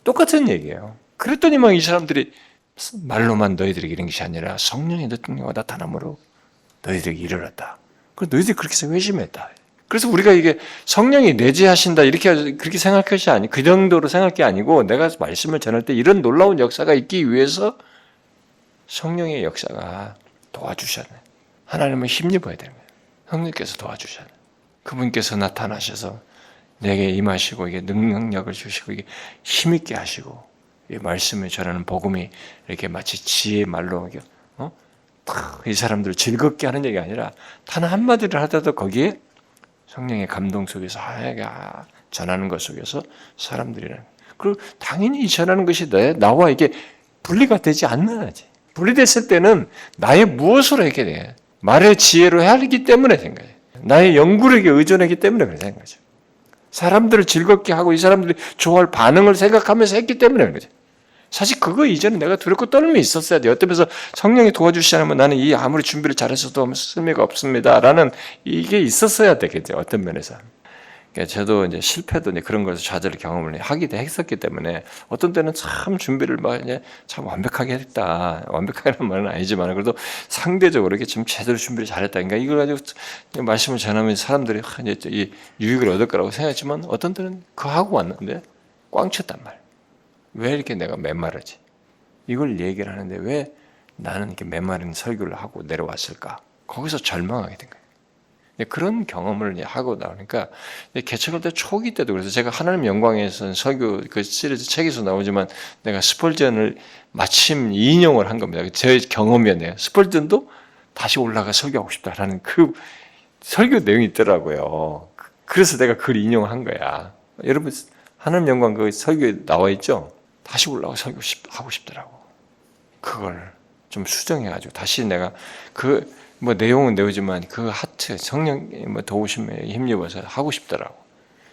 똑같은 얘기예요. 그랬더니만 이 사람들이 말로만 너희들에게 이런 것이 아니라 성령의 능력과 나타남으로 너희들에게 이르렀다. 그래서 너희들이 그렇게 해서 회심했다. 그래서 우리가 이게 성령이 내재하신다 이렇게 그렇게 생각할 것이 아니 그 정도로 생각할 게 아니고 내가 말씀을 전할 때 이런 놀라운 역사가 있기 위해서 성령의 역사가 도와주셨네. 하나님을 힘입어야 되는 거예요. 성령께서 도와주셨네. 그분께서 나타나셔서 내게 임하시고 이게 능력을 주시고 이게 힘있게 하시고 이 말씀을 전하는 복음이 이렇게 마치 지혜의 말로 이 사람들을 즐겁게 하는 얘기가 아니라 단 한마디를 하더라도 거기에 성령의 감동 속에서 전하는 것 속에서 사람들이라는 그리고 당연히 이 전하는 것이 나와 이게 분리가 되지 않나야지. 분리됐을 때는 나의 무엇으로 하게 돼? 말의 지혜로 하기 때문에 된 거예요. 나의 연구력에 의존하기 때문에 그래 된 거죠. 사람들을 즐겁게 하고 이 사람들이 좋아할 반응을 생각하면서 했기 때문에 그런 거죠. 사실 그거 이전에 내가 두렵고 떨림이 있었어야 돼요. 어떤 면에서 성령이 도와주시지 않으면 나는 이 아무리 준비를 잘했어도 의미가 없습니다라는 이게 있었어야 되겠죠. 어떤 면에서. 그러니까 저도 이제 실패도 이제 그런 것에서 좌절을 경험을 하기도 했었기 때문에 어떤 때는 참 준비를 참 완벽하게 했다. 완벽하게는 말은 아니지만 그래도 상대적으로 이렇게 좀 제대로 준비를 잘했다. 그러니까 이걸 가지고 말씀을 전하면 사람들이 이제 이 유익을 얻을 거라고 생각했지만 어떤 때는 그거 하고 왔는데 꽝쳤단 말이에요. 왜 이렇게 내가 메마르지? 이걸 얘기를 하는데 왜 나는 이렇게 메마른 설교를 하고 내려왔을까? 거기서 절망하게 된 거예요. 그런 경험을 하고 나오니까 개척할 때 초기 때도 그래서 제가 하나님 영광에서 설교 그 시리즈 책에서 나오지만 내가 스펄전을 마침 인용을 한 겁니다. 제 경험이었네요. 스펄전도 다시 올라가 설교하고 싶다라는 그 설교 내용이 있더라고요. 그래서 내가 그걸 인용한 거야. 여러분 하나님 영광 그 설교에 나와 있죠? 다시 올라가 설교하고 싶더라고. 그걸 좀 수정해가지고 다시 내가 내용은 내오지만 그 하트, 성령 도우심에 힘입어서 하고 싶더라고.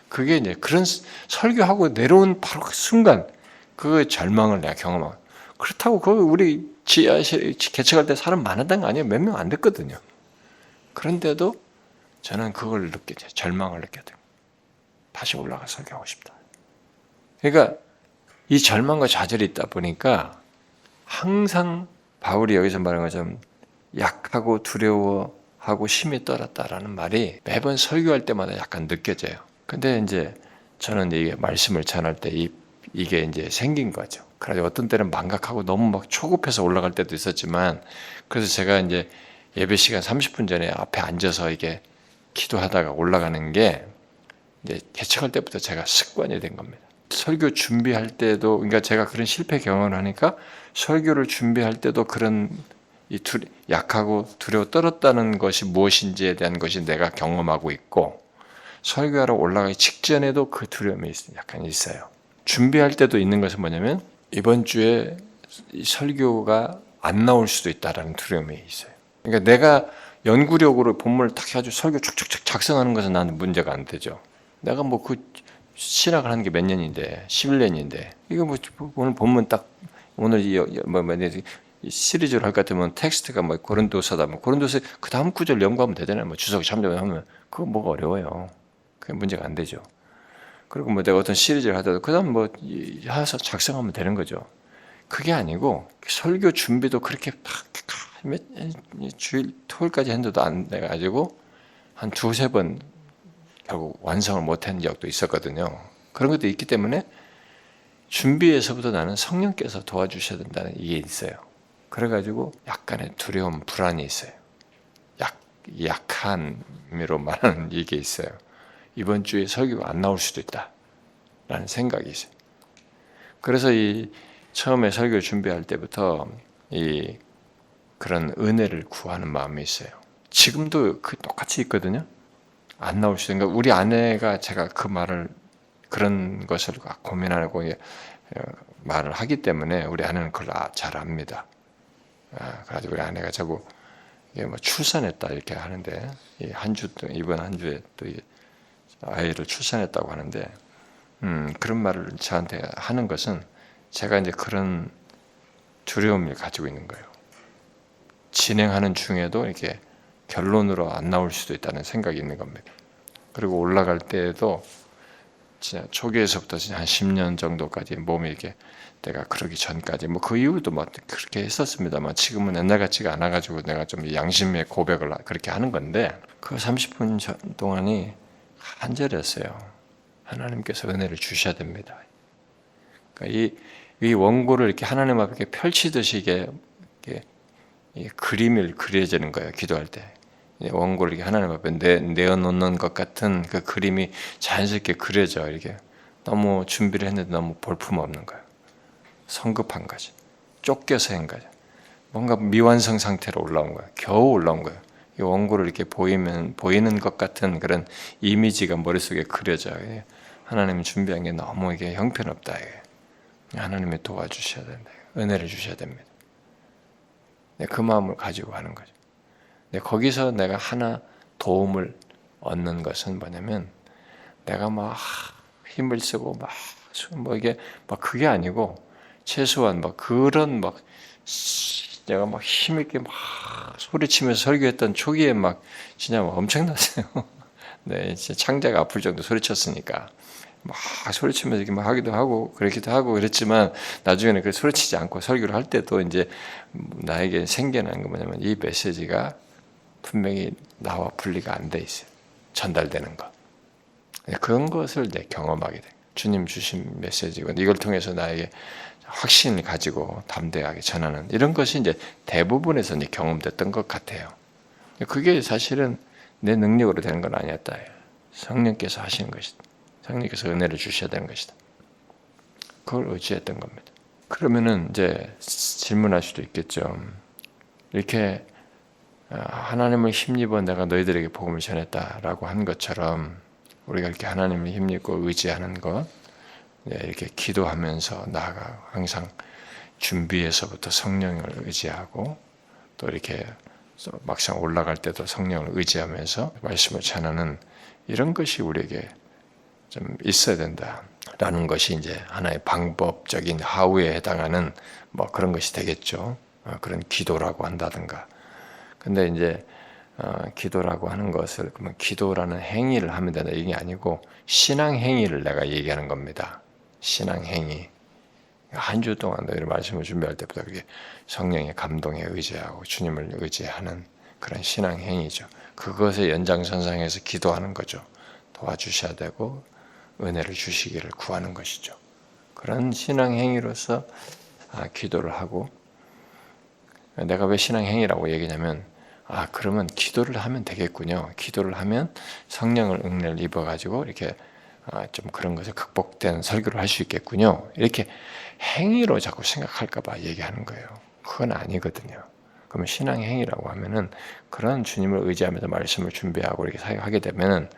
그게 이제 그런 설교하고 내려온 바로 그 순간 그 절망을 내가 경험하고 그렇다고 우리 개척할 때 사람 많았던 거 아니에요? 몇 명 안 됐거든요. 그런데도 저는 그걸 절망을 느꼈대요. 다시 올라가 설교하고 싶다. 그러니까 이 절망과 좌절이 있다 보니까 항상 바울이 여기서 말하는 것처럼 약하고 두려워하고 심히 떨었다라는 말이 매번 설교할 때마다 약간 느껴져요. 근데 이제 저는 이게 말씀을 전할 때 이게 이제 생긴 거죠. 그래서 어떤 때는 망각하고 너무 막 초급해서 올라갈 때도 있었지만 그래서 제가 이제 예배 시간 30분 전에 앞에 앉아서 이게 기도하다가 올라가는 게 이제 개척할 때부터 제가 습관이 된 겁니다. 설교 준비할 때도, 그러니까 제가 그런 실패 경험을 하니까 설교를 준비할 때도 그런 약하고 두려워 떨었다는 것이 무엇인지에 대한 것이 내가 경험하고 있고, 설교하러 올라가기 직전에도 그 두려움이 약간 있어요. 준비할 때도 있는 것은 뭐냐면 이번 주에 설교가 안 나올 수도 있다라는 두려움이 있어요. 그러니까 내가 연구력으로 본문을 딱 해가지고 설교 쭉쭉쭉 작성하는 것은 나는 문제가 안 되죠. 내가 뭐 그 신학을 하는 게 몇 년인데 11년인데 이거 뭐 오늘 본문 딱 오늘 이 시리즈를 할 것 같으면 텍스트가 뭐 고린도서다, 뭐 고린도서 그 다음 구절 연구하면 되잖아요. 뭐 주석 참조하면 그거 뭐가 어려워요. 그게 문제가 안 되죠. 그리고 뭐 내가 어떤 시리즈를 하더라도 그다음 뭐 해서 작성하면 되는 거죠. 그게 아니고 설교 준비도 그렇게 주일 토요일까지 했는데도 안 돼가지고 한 두세 번 결국 완성을 못한 적도 있었거든요. 그런 것도 있기 때문에 준비에서부터 나는 성령께서 도와주셔야 된다는 이게 있어요. 그래가지고 약간의 두려움, 불안이 있어요. 약한미로 말하는 이게 있어요. 이번 주에 설교가 안 나올 수도 있다라는 생각이 있어요. 그래서 이 처음에 설교 준비할 때부터 이 그런 은혜를 구하는 마음이 있어요. 지금도 그 똑같이 있거든요. 안 나올 수도 있으니까 우리 아내가 제가 그 말을 그런 것을 고민하고 말을 하기 때문에 우리 아내는 그걸 잘 압니다. 그래서 우리 아내가 자꾸 이게 뭐 출산했다 이렇게 하는데 이번 한 주에 또 아이를 출산했다고 하는데 그런 말을 저한테 하는 것은 제가 이제 그런 두려움을 가지고 있는 거예요. 진행하는 중에도 이렇게 결론으로 안 나올 수도 있다는 생각이 있는 겁니다. 그리고 올라갈 때에도 진짜 초기에서부터 진짜 한 10년 정도까지 몸이 이렇게 내가 그러기 전까지 뭐 그 이후도 막 그렇게 했었습니다만 지금은 옛날 같지가 않아가지고 내가 좀 양심의 고백을 그렇게 하는 건데 그 30분 동안이 간절했어요. 하나님께서 은혜를 주셔야 됩니다. 그러니까 이 원고를 이렇게 하나님 앞에 펼치듯이 이게 그림을 그려지는 거예요. 기도할 때 원고를 이렇게 하나님 앞에 내어놓는 것 같은 그 그림이 자연스럽게 그려져. 이렇게 너무 준비를 했는데 너무 볼품없는 거예요. 성급한 거지. 쫓겨서 한 거죠. 뭔가 미완성 상태로 올라온 거예요. 겨우 올라온 거예요. 이 원고를 이렇게 보이는 것 같은 그런 이미지가 머릿속에 그려져요. 하나님이 준비한 게 너무 이게 형편없다. 하나님이 도와주셔야 된다. 은혜를 주셔야 됩니다. 그 마음을 가지고 하는 거죠. 거기서 내가 하나 도움을 얻는 것은 뭐냐면 내가 막 힘을 쓰고 뭐 이게 막 그게 아니고 최소한 막 그런 막 내가 막 힘있게 막 소리치면서 설교했던 초기에 막 진짜 막 엄청났어요. 네, 진짜 창자가 아플 정도 소리쳤으니까 막 소리치면서 이렇게 막 하기도 하고 그렇기도 하고 그랬지만 나중에는 그 소리치지 않고 설교를 할 때도 이제 나에게 생겨난 거 뭐냐면 이 메시지가 분명히 나와 분리가 안 돼 있어요. 전달되는 것. 그런 것을 경험하게 돼. 주님 주신 메시지고 이걸 통해서 나에게 확신을 가지고 담대하게 전하는 이런 것이 이제 대부분에서 경험됐던 것 같아요. 그게 사실은 내 능력으로 되는 건 아니었다. 성령께서 하시는 것이다. 성령께서 은혜를 주셔야 되는 것이다. 그걸 의지했던 겁니다. 그러면은 이제 질문할 수도 있겠죠. 이렇게 하나님을 힘입어 내가 너희들에게 복음을 전했다라고 한 것처럼 우리가 이렇게 하나님을 힘입고 의지하는 것, 이렇게 기도하면서 나아가 항상 준비에서부터 성령을 의지하고 또 이렇게 막상 올라갈 때도 성령을 의지하면서 말씀을 전하는 이런 것이 우리에게 좀 있어야 된다라는 것이 이제 하나의 방법적인 하우에 해당하는 뭐 그런 것이 되겠죠. 그런 기도라고 한다든가. 근데 이제 기도라고 하는 것을 그러면 기도라는 행위를 하면 된다 이게 아니고 신앙 행위를 내가 얘기하는 겁니다. 신앙 행위. 한 주 동안 너희를 말씀을 준비할 때부터 그게 성령의 감동에 의지하고 주님을 의지하는 그런 신앙 행위죠. 그것의 연장선상에서 기도하는 거죠. 도와주셔야 되고 은혜를 주시기를 구하는 것이죠. 그런 신앙 행위로서 기도를 하고 내가 왜 신앙 행위라고 얘기냐면 그러면 기도를 하면 되겠군요. 기도를 하면 성령을 은혜를 입어가지고 이렇게 좀 그런 것에 극복된 설교를 할 수 있겠군요. 이렇게 행위로 자꾸 생각할까봐 얘기하는 거예요. 그건 아니거든요. 그러면 신앙의 행위라고 하면은 그런 주님을 의지하면서 말씀을 준비하고 이렇게 사역하게 되면은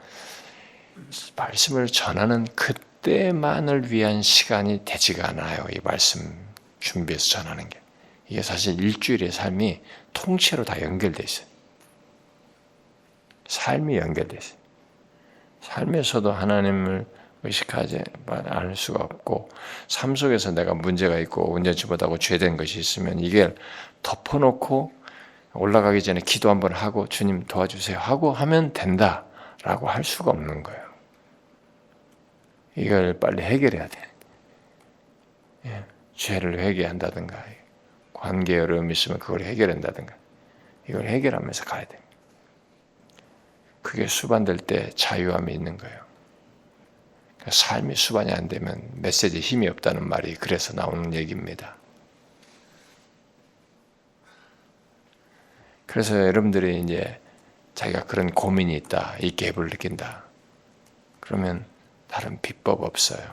말씀을 전하는 그때만을 위한 시간이 되지가 않아요. 이 말씀 준비해서 전하는 게. 이게 사실 일주일의 삶이 통째로 다 연결돼 있어요. 삶이 연결돼 있어요. 삶에서도 하나님을 의식하지 않을 수가 없고 삶 속에서 내가 문제가 있고 온전치 못하고 죄된 것이 있으면 이게 덮어놓고 올라가기 전에 기도 한번 하고 주님 도와주세요 하고 하면 된다라고 할 수가 없는 거예요. 이걸 빨리 해결해야 돼. 죄를 회개한다든가 관계에 어려움이 있으면 그걸 해결한다든가 이걸 해결하면서 가야 돼. 그게 수반될 때 자유함이 있는 거예요. 삶이 수반이 안 되면 메시지에 힘이 없다는 말이 그래서 나오는 얘기입니다. 그래서 여러분들이 이제 자기가 그런 고민이 있다, 이 갭을 느낀다. 그러면 다른 비법 없어요.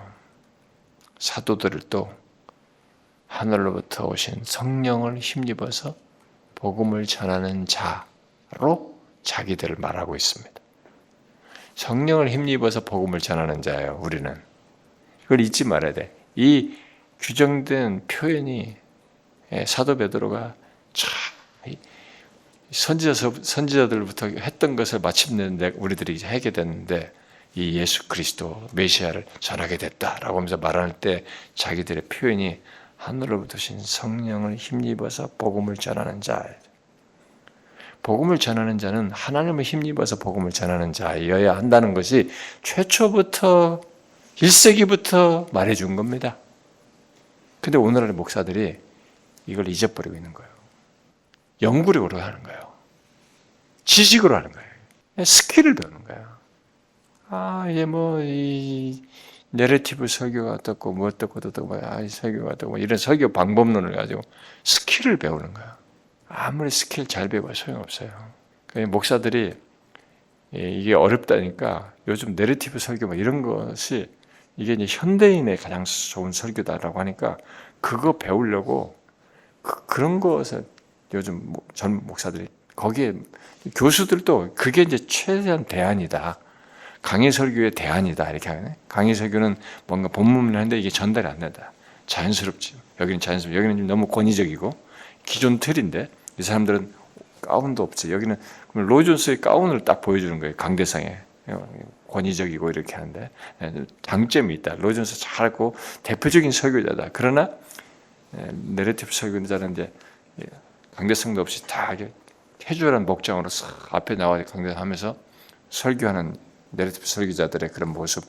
사도들도 하늘로부터 오신 성령을 힘입어서 복음을 전하는 자로 자기들을 말하고 있습니다. 성령을 힘입어서 복음을 전하는 자예요. 우리는. 이걸 잊지 말아야 돼. 이 규정된 표현이 사도 베드로가 선지자들부터 했던 것을 마침내 우리들이 하게 됐는데 이 예수 그리스도 메시아를 전하게 됐다라고 하면서 말할 때 자기들의 표현이 하늘로부터 오신 성령을 힘입어서 복음을 전하는 자예요. 복음을 전하는 자는 하나님을 힘입어서 복음을 전하는 자여야 한다는 것이 최초부터 1세기부터 말해준 겁니다. 근데 오늘날 목사들이 이걸 잊어버리고 있는 거예요. 연구력으로 하는 거예요. 지식으로 하는 거예요. 스킬을 배우는 거예요. 이게 이 내러티브 설교가 어떻고 뭐 어떻고 설교가 어떻고 이런 설교 방법론을 가지고 스킬을 배우는 거예요. 아무리 스킬 잘 배워도 소용없어요. 목사들이 이게 어렵다니까 요즘 내러티브 설교 이런 것이 이게 이제 현대인의 가장 좋은 설교다라고 하니까 그거 배우려고 그런 것을 요즘 젊은 목사들이 거기에 교수들도 그게 이제 최대한 대안이다. 강의 설교의 대안이다. 이렇게 하네. 강의 설교는 뭔가 본문을 하는데 이게 전달이 안 된다. 자연스럽지. 여기는 자연스럽지. 여기는 좀 너무 권위적이고 기존 틀인데 이 사람들은 가운도 없지. 여기는 로이 존스의 가운을 딱 보여주는 거예요. 강대상에. 권위적이고 이렇게 하는데 장점이 있다. 로이 존스 잘하고 대표적인 설교자다. 그러나 내러티브 설교자는 이제 강대성도 없이 다 해주라는 목적으로 싹 앞에 나와 강대하면서 설교하는 내러티브 설교자들의 그런 모습,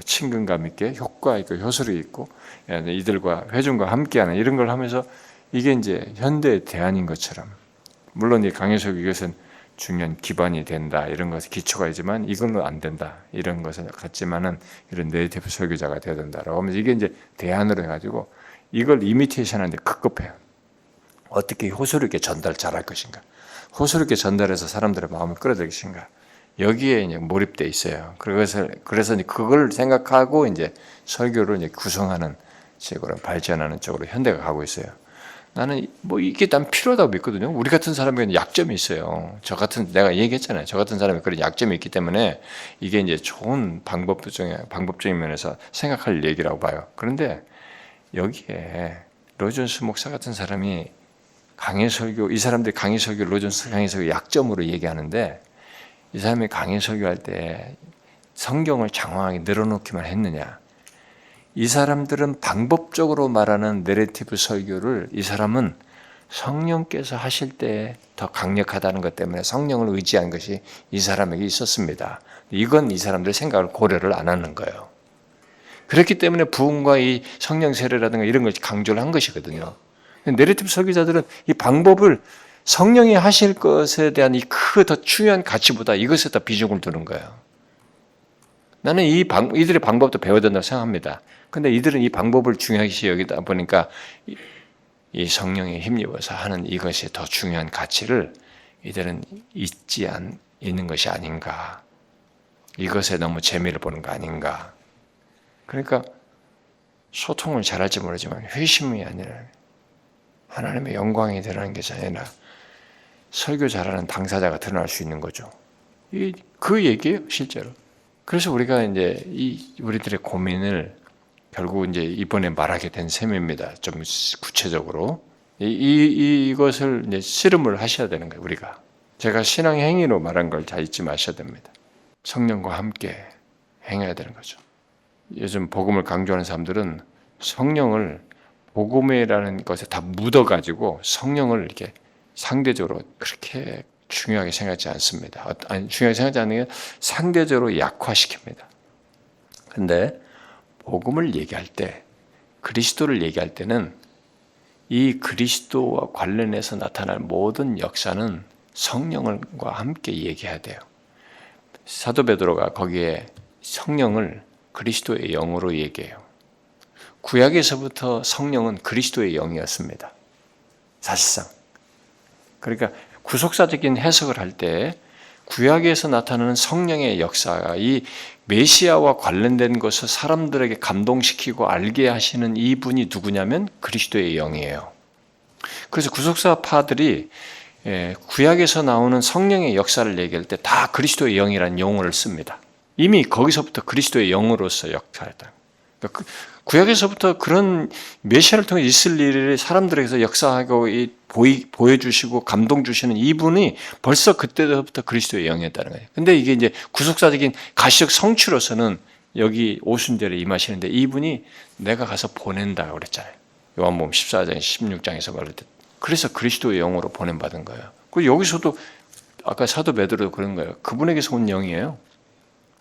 친근감 있게 효과 있고 효술이 있고 이들과 회중과 함께하는 이런 걸 하면서 이게 이제 현대의 대안인 것처럼 물론 이 강의 설교 이것은 중요한 기반이 된다 이런 것이 기초가 있지만 이걸로 안 된다 이런 것은 같지만은 이런 네이티브 설교자가 되어야 된다라고 하면서 이게 이제 대안으로 해가지고 이걸 이미테이션하는데 급급해요. 어떻게 호소력 있게 전달 잘할 것인가? 호소력 있게 전달해서 사람들의 마음을 끌어들일 것인가? 여기에 이제 몰입돼 있어요. 그래서 이제 그걸 생각하고 이제 설교를 이제 구성하는 식으로 발전하는 쪽으로 현대가 가고 있어요. 나는 이게 난 필요하다고 믿거든요. 우리 같은 사람에게는 약점이 있어요. 내가 얘기했잖아요. 저 같은 사람이 그런 약점이 있기 때문에 이게 이제 좋은 방법적인 면에서 생각할 얘기라고 봐요. 그런데 여기에 로존스 목사 같은 사람이 강의 설교, 이 사람들이 강의 설교, 로존스 강의 설교 약점으로 얘기하는데 이 사람이 강의 설교할 때 성경을 장황하게 늘어놓기만 했느냐? 이 사람들은 방법적으로 말하는 내러티브 설교를 이 사람은 성령께서 하실 때 더 강력하다는 것 때문에 성령을 의지한 것이 이 사람에게 있었습니다. 이건 이 사람들의 생각을 고려를 안 하는 거예요. 그렇기 때문에 부흥과 이 성령 세례라든가 이런 걸 강조를 한 것이거든요. 내러티브 설교자들은 이 방법을 성령이 하실 것에 대한 이 더 중요한 가치보다 이것에 더 비중을 두는 거예요. 나는 이들의 방법도 배워야 된다고 생각합니다. 근데 이들은 이 방법을 중요시 여기다 보니까 이 성령에 힘입어서 하는 이것이 더 중요한 가치를 이들은 잊지 않는 것이 아닌가. 이것에 너무 재미를 보는 거 아닌가. 그러니까 소통을 잘할지 모르지만 회심이 아니라 하나님의 영광이 드러나는 것이 아니라 설교 잘하는 당사자가 드러날 수 있는 거죠. 그 얘기예요, 실제로. 그래서 우리가 이제 우리들의 고민을 결국 이제 이번에 말하게 된 셈입니다. 좀 구체적으로 이것을 이제 씨름을 하셔야 되는 거예요. 우리가 제가 신앙의 행위로 말한 걸 다 잊지 마셔야 됩니다. 성령과 함께 행해야 되는 거죠. 요즘 복음을 강조하는 사람들은 성령을 복음이라는 것에 다 묻어가지고 성령을 이렇게 상대적으로 그렇게 중요하게 생각하지 않습니다. 아니, 중요하게 생각하지 않는 게 상대적으로 약화시킵니다. 근데 복음을 얘기할 때, 그리스도를 얘기할 때는 이 그리스도와 관련해서 나타날 모든 역사는 성령과 함께 얘기해야 돼요. 사도 베드로가 거기에 성령을 그리스도의 영으로 얘기해요. 구약에서부터 성령은 그리스도의 영이었습니다. 사실상. 그러니까 구속사적인 해석을 할 때 구약에서 나타나는 성령의 역사가 이 메시아와 관련된 것을 사람들에게 감동시키고 알게 하시는 이분이 누구냐면 그리스도의 영이에요. 그래서 구속사파들이 구약에서 나오는 성령의 역사를 얘기할 때 다 그리스도의 영이라는 용어를 씁니다. 이미 거기서부터 그리스도의 영으로서 역사했다. 그러니까 구약에서부터 그런 메시아를 통해 있을 일을 사람들에게서 역사하고 보여주시고 감동 주시는 이분이 벌써 그때부터 그리스도의 영이었다는 거예요. 근데 이게 이제 구속사적인 가시적 성취로서는 여기 오순절에 임하시는데 이분이 내가 가서 보낸다 그랬잖아요. 요한복음 14장, 16장에서 말할 때. 그래서 그리스도의 영으로 보냄받은 거예요. 그리고 여기서도 아까 사도 베드로도 그런 거예요. 그분에게서 온 영이에요.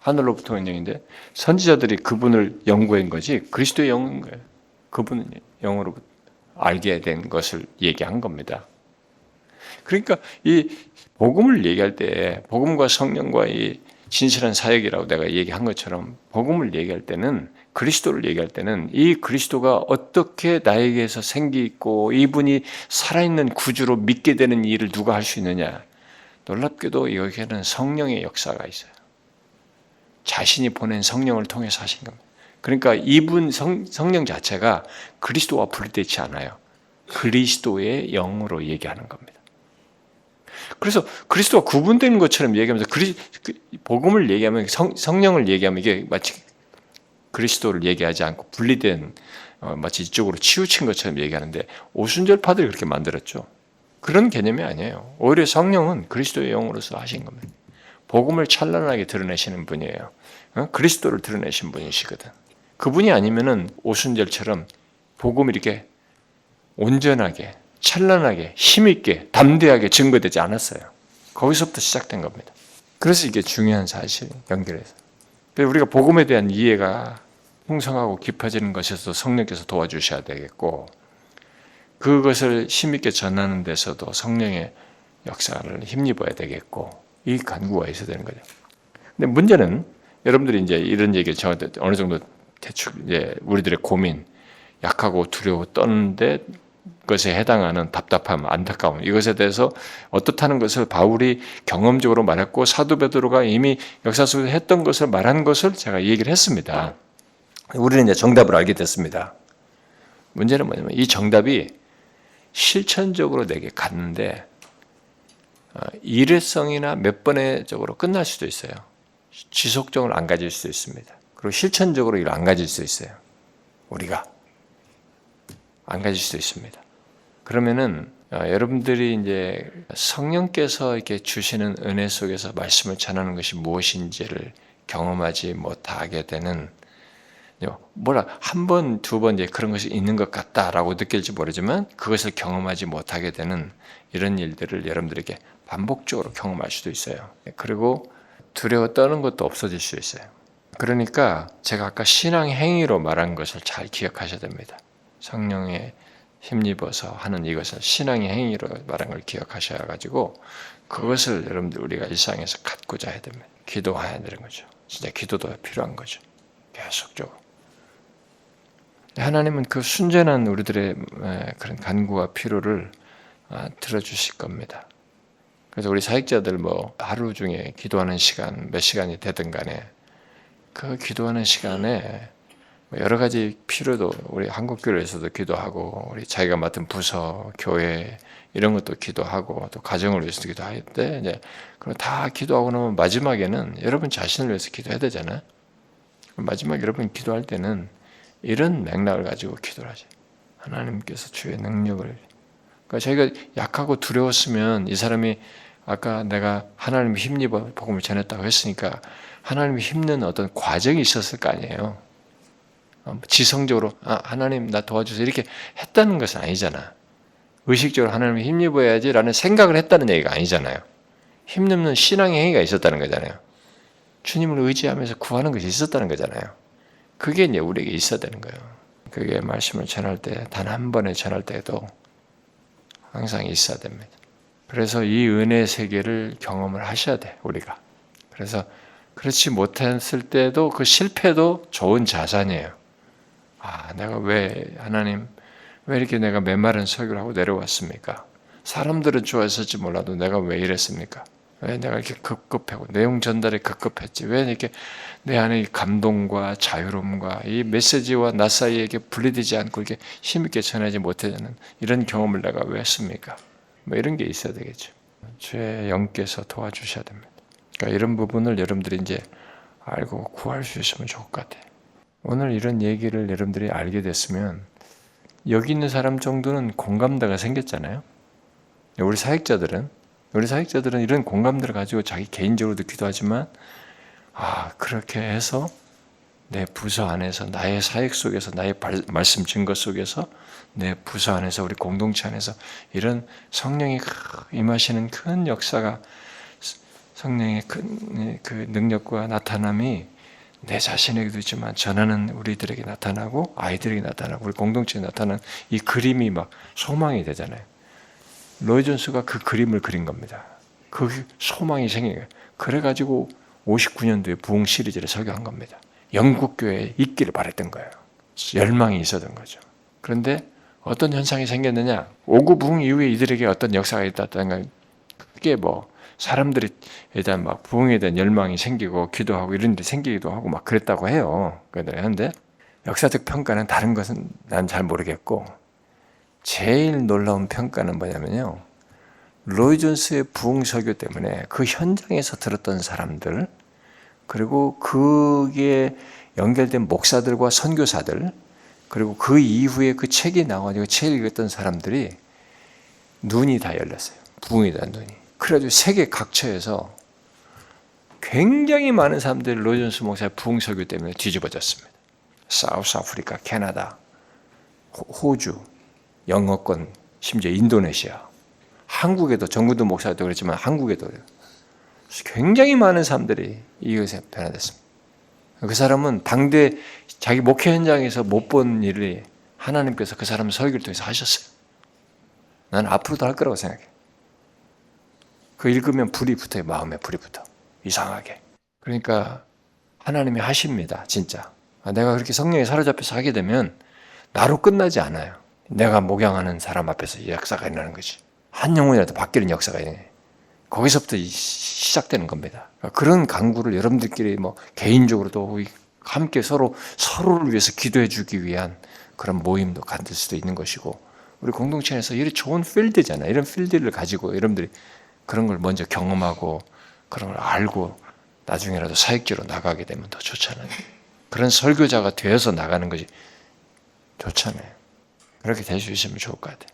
하늘로부터 온 영인데 선지자들이 그분을 연구한 거지 그리스도의 영인 거예요. 그분은 영으로 알게 된 것을 얘기한 겁니다. 그러니까 이 복음을 얘기할 때 복음과 성령과 이 진실한 사역이라고 내가 얘기한 것처럼 복음을 얘기할 때는 그리스도를 얘기할 때는 이 그리스도가 어떻게 나에게서 생기 있고 이분이 살아있는 구주로 믿게 되는 일을 누가 할 수 있느냐. 놀랍게도 여기에는 성령의 역사가 있어요. 자신이 보낸 성령을 통해서 하신 겁니다. 그러니까 이분 성령 자체가 그리스도와 분리되지 않아요. 그리스도의 영으로 얘기하는 겁니다. 그래서 그리스도와 구분되는 것처럼 얘기하면서 복음을 얘기하면 성령을 얘기하면 이게 마치 그리스도를 얘기하지 않고 분리된 마치 이쪽으로 치우친 것처럼 얘기하는데 오순절파들이 그렇게 만들었죠. 그런 개념이 아니에요. 오히려 성령은 그리스도의 영으로서 하신 겁니다. 복음을 찬란하게 드러내시는 분이에요. 그리스도를 드러내신 분이시거든. 그분이 아니면은 오순절처럼 복음이 이렇게 온전하게, 찬란하게, 힘있게, 담대하게 증거되지 않았어요. 거기서부터 시작된 겁니다. 그래서 이게 중요한 사실 연결해서. 우리가 복음에 대한 이해가 풍성하고 깊어지는 것에서 성령께서 도와주셔야 되겠고 그것을 힘있게 전하는 데서도 성령의 역사를 힘입어야 되겠고 이 간구가 있어야 되는 거죠. 근데 문제는 여러분들이 이제 이런 얘기를 저한테 어느 정도 대충 이제 우리들의 고민, 약하고 두려워 떠는데 것에 해당하는 답답함, 안타까움 이것에 대해서 어떻다는 것을 바울이 경험적으로 말했고 사도 베드로가 이미 역사 속에서 했던 것을 말한 것을 제가 얘기를 했습니다. 우리는 이제 정답을 알게 됐습니다. 문제는 뭐냐면 이 정답이 실천적으로 내게 갔는데 일회성이나 몇 번의적으로 끝날 수도 있어요. 지속적으로 안 가질 수도 있습니다. 그리고 실천적으로 이걸 안 가질 수 있어요. 우리가 안 가질 수도 있습니다. 그러면은 여러분들이 이제 성령께서 이렇게 주시는 은혜 속에서 말씀을 전하는 것이 무엇인지를 경험하지 못하게 되는 한 번, 두 번 이제 그런 것이 있는 것 같다라고 느낄지 모르지만 그것을 경험하지 못하게 되는 이런 일들을 여러분들에게 반복적으로 경험할 수도 있어요. 그리고 두려워 떠는 것도 없어질 수 있어요. 그러니까 제가 아까 신앙 행위로 말한 것을 잘 기억하셔야 됩니다. 성령에 힘입어서 하는 이것을 신앙의 행위로 말한 걸 기억하셔야 가지고 그것을 여러분들 우리가 일상에서 갖고자 해야 됩니다. 기도해야 되는 거죠. 진짜 기도도 필요한 거죠. 계속적으로. 하나님은 그 순전한 우리들의 그런 간구와 필요를 들어주실 겁니다. 그래서 우리 사역자들 하루 중에 기도하는 시간 몇 시간이 되든 간에 그 기도하는 시간에 여러 가지 필요도 우리 한국교회에서도 기도하고 우리 자기가 맡은 부서, 교회 이런 것도 기도하고 또 가정을 위해서도 기도할 때 이제 그럼 다 기도하고 나면 마지막에는 여러분 자신을 위해서 기도해야 되잖아요. 마지막 여러분 기도할 때는 이런 맥락을 가지고 기도를 하죠. 하나님께서 주의 능력을 그러니까 저희가 약하고 두려웠으면 이 사람이 아까 내가 하나님 힘입어 복음을 전했다고 했으니까 하나님이 힘는 어떤 과정이 있었을 거 아니에요. 지성적으로 하나님 나 도와주세요 이렇게 했다는 것은 아니잖아. 의식적으로 하나님이 힘입어야지라는 생각을 했다는 얘기가 아니잖아요. 힘입는 신앙의 행위가 있었다는 거잖아요. 주님을 의지하면서 구하는 것이 있었다는 거잖아요. 그게 이제 우리에게 있어야 되는 거예요. 그게 말씀을 전할 때 단 한 번에 전할 때도 항상 있어야 됩니다. 그래서 이 은혜의 세계를 경험을 하셔야 돼 우리가. 그래서 그렇지 못했을 때도 그 실패도 좋은 자산이에요. 내가 왜 하나님 왜 이렇게 내가 메마른 설교를 하고 내려왔습니까? 사람들은 좋아했을지 몰라도 내가 왜 이랬습니까? 왜 내가 이렇게 급급하고 내용 전달이 급급했지? 왜 이렇게 내 안에 이 감동과 자유로움과 이 메시지와 나 사이에 이렇게 분리되지 않고 이렇게 힘있게 전하지 못하는 이런 경험을 내가 왜 했습니까? 뭐 이런 게 있어야 되겠죠. 주의 영께서 도와주셔야 됩니다. 그러니까 이런 부분을 여러분들이 이제 알고 구할 수 있으면 좋을 것 같아요. 오늘 이런 얘기를 여러분들이 알게 됐으면 여기 있는 사람 정도는 공감대가 생겼잖아요. 우리 사역자들은 이런 공감대를 가지고 자기 개인적으로도 기도하지만 그렇게 해서 내 부서 안에서 나의 사역 속에서 나의 말씀 증거 속에서 내 부서 안에서 우리 공동체 안에서 이런 성령이 임하시는 큰 역사가 성령의 큰 그 능력과 나타남이 내 자신에게도 있지만 전하는 우리들에게 나타나고 아이들에게 나타나고 우리 공동체에 나타나는 이 그림이 막 소망이 되잖아요. 로이 존스가 그 그림을 그린 겁니다. 그 소망이 생긴 거예요. 그래가지고 59년도에 부흥 시리즈를 설교한 겁니다. 영국 교회에 있기를 바랬던 거예요. 열망이 있었던 거죠. 그런데 어떤 현상이 생겼느냐? 5구 부흥 이후에 이들에게 어떤 역사가 있다는 건 그게 사람들에 대한 막 부흥에 대한 열망이 생기고 기도하고 이런 일이 생기기도 하고 막 그랬다고 해요. 그런데 역사적 평가는 다른 것은 난 잘 모르겠고 제일 놀라운 평가는 뭐냐면요. 로이 존스의 부흥 설교 때문에 그 현장에서 들었던 사람들 그리고 그게 연결된 목사들과 선교사들 그리고 그 이후에 그 책이 나와가지고 책을 읽었던 사람들이 눈이 다 열렸어요. 부흥에 대한 눈이. 그래가지고 세계 각처에서 굉장히 많은 사람들이 로이 존스 목사의 부흥 설교 때문에 뒤집어졌습니다. 사우스 아프리카, 캐나다, 호주, 영어권, 심지어 인도네시아, 한국에도 정구도 목사도 그랬지만 한국에도 굉장히 많은 사람들이 이것에 변화됐습니다. 그 사람은 당대 자기 목회 현장에서 못 본 일을 하나님께서 그 사람 설교를 통해서 하셨어요. 나는 앞으로도 할 거라고 생각해. 그 읽으면 불이 붙어요. 마음에 불이 붙어. 이상하게. 그러니까 하나님이 하십니다. 진짜. 내가 그렇게 성령에 사로잡혀서 하게 되면 나로 끝나지 않아요. 내가 목양하는 사람 앞에서 이 역사가 일어나는 거지. 한 영혼이라도 바뀌는 역사가 있는 거예요. 거기서부터 시작되는 겁니다. 그런 강구를 여러분들끼리 개인적으로도 함께 서로를 위해서 기도해 주기 위한 그런 모임도 갖을 수도 있는 것이고 우리 공동체에서 이런 좋은 필드잖아요. 이런 필드를 가지고 여러분들이 그런 걸 먼저 경험하고 그런 걸 알고 나중에라도 사역지로 나가게 되면 더 좋잖아요. 그런 설교자가 되어서 나가는 것이 좋잖아요. 그렇게 될 수 있으면 좋을 것 같아요.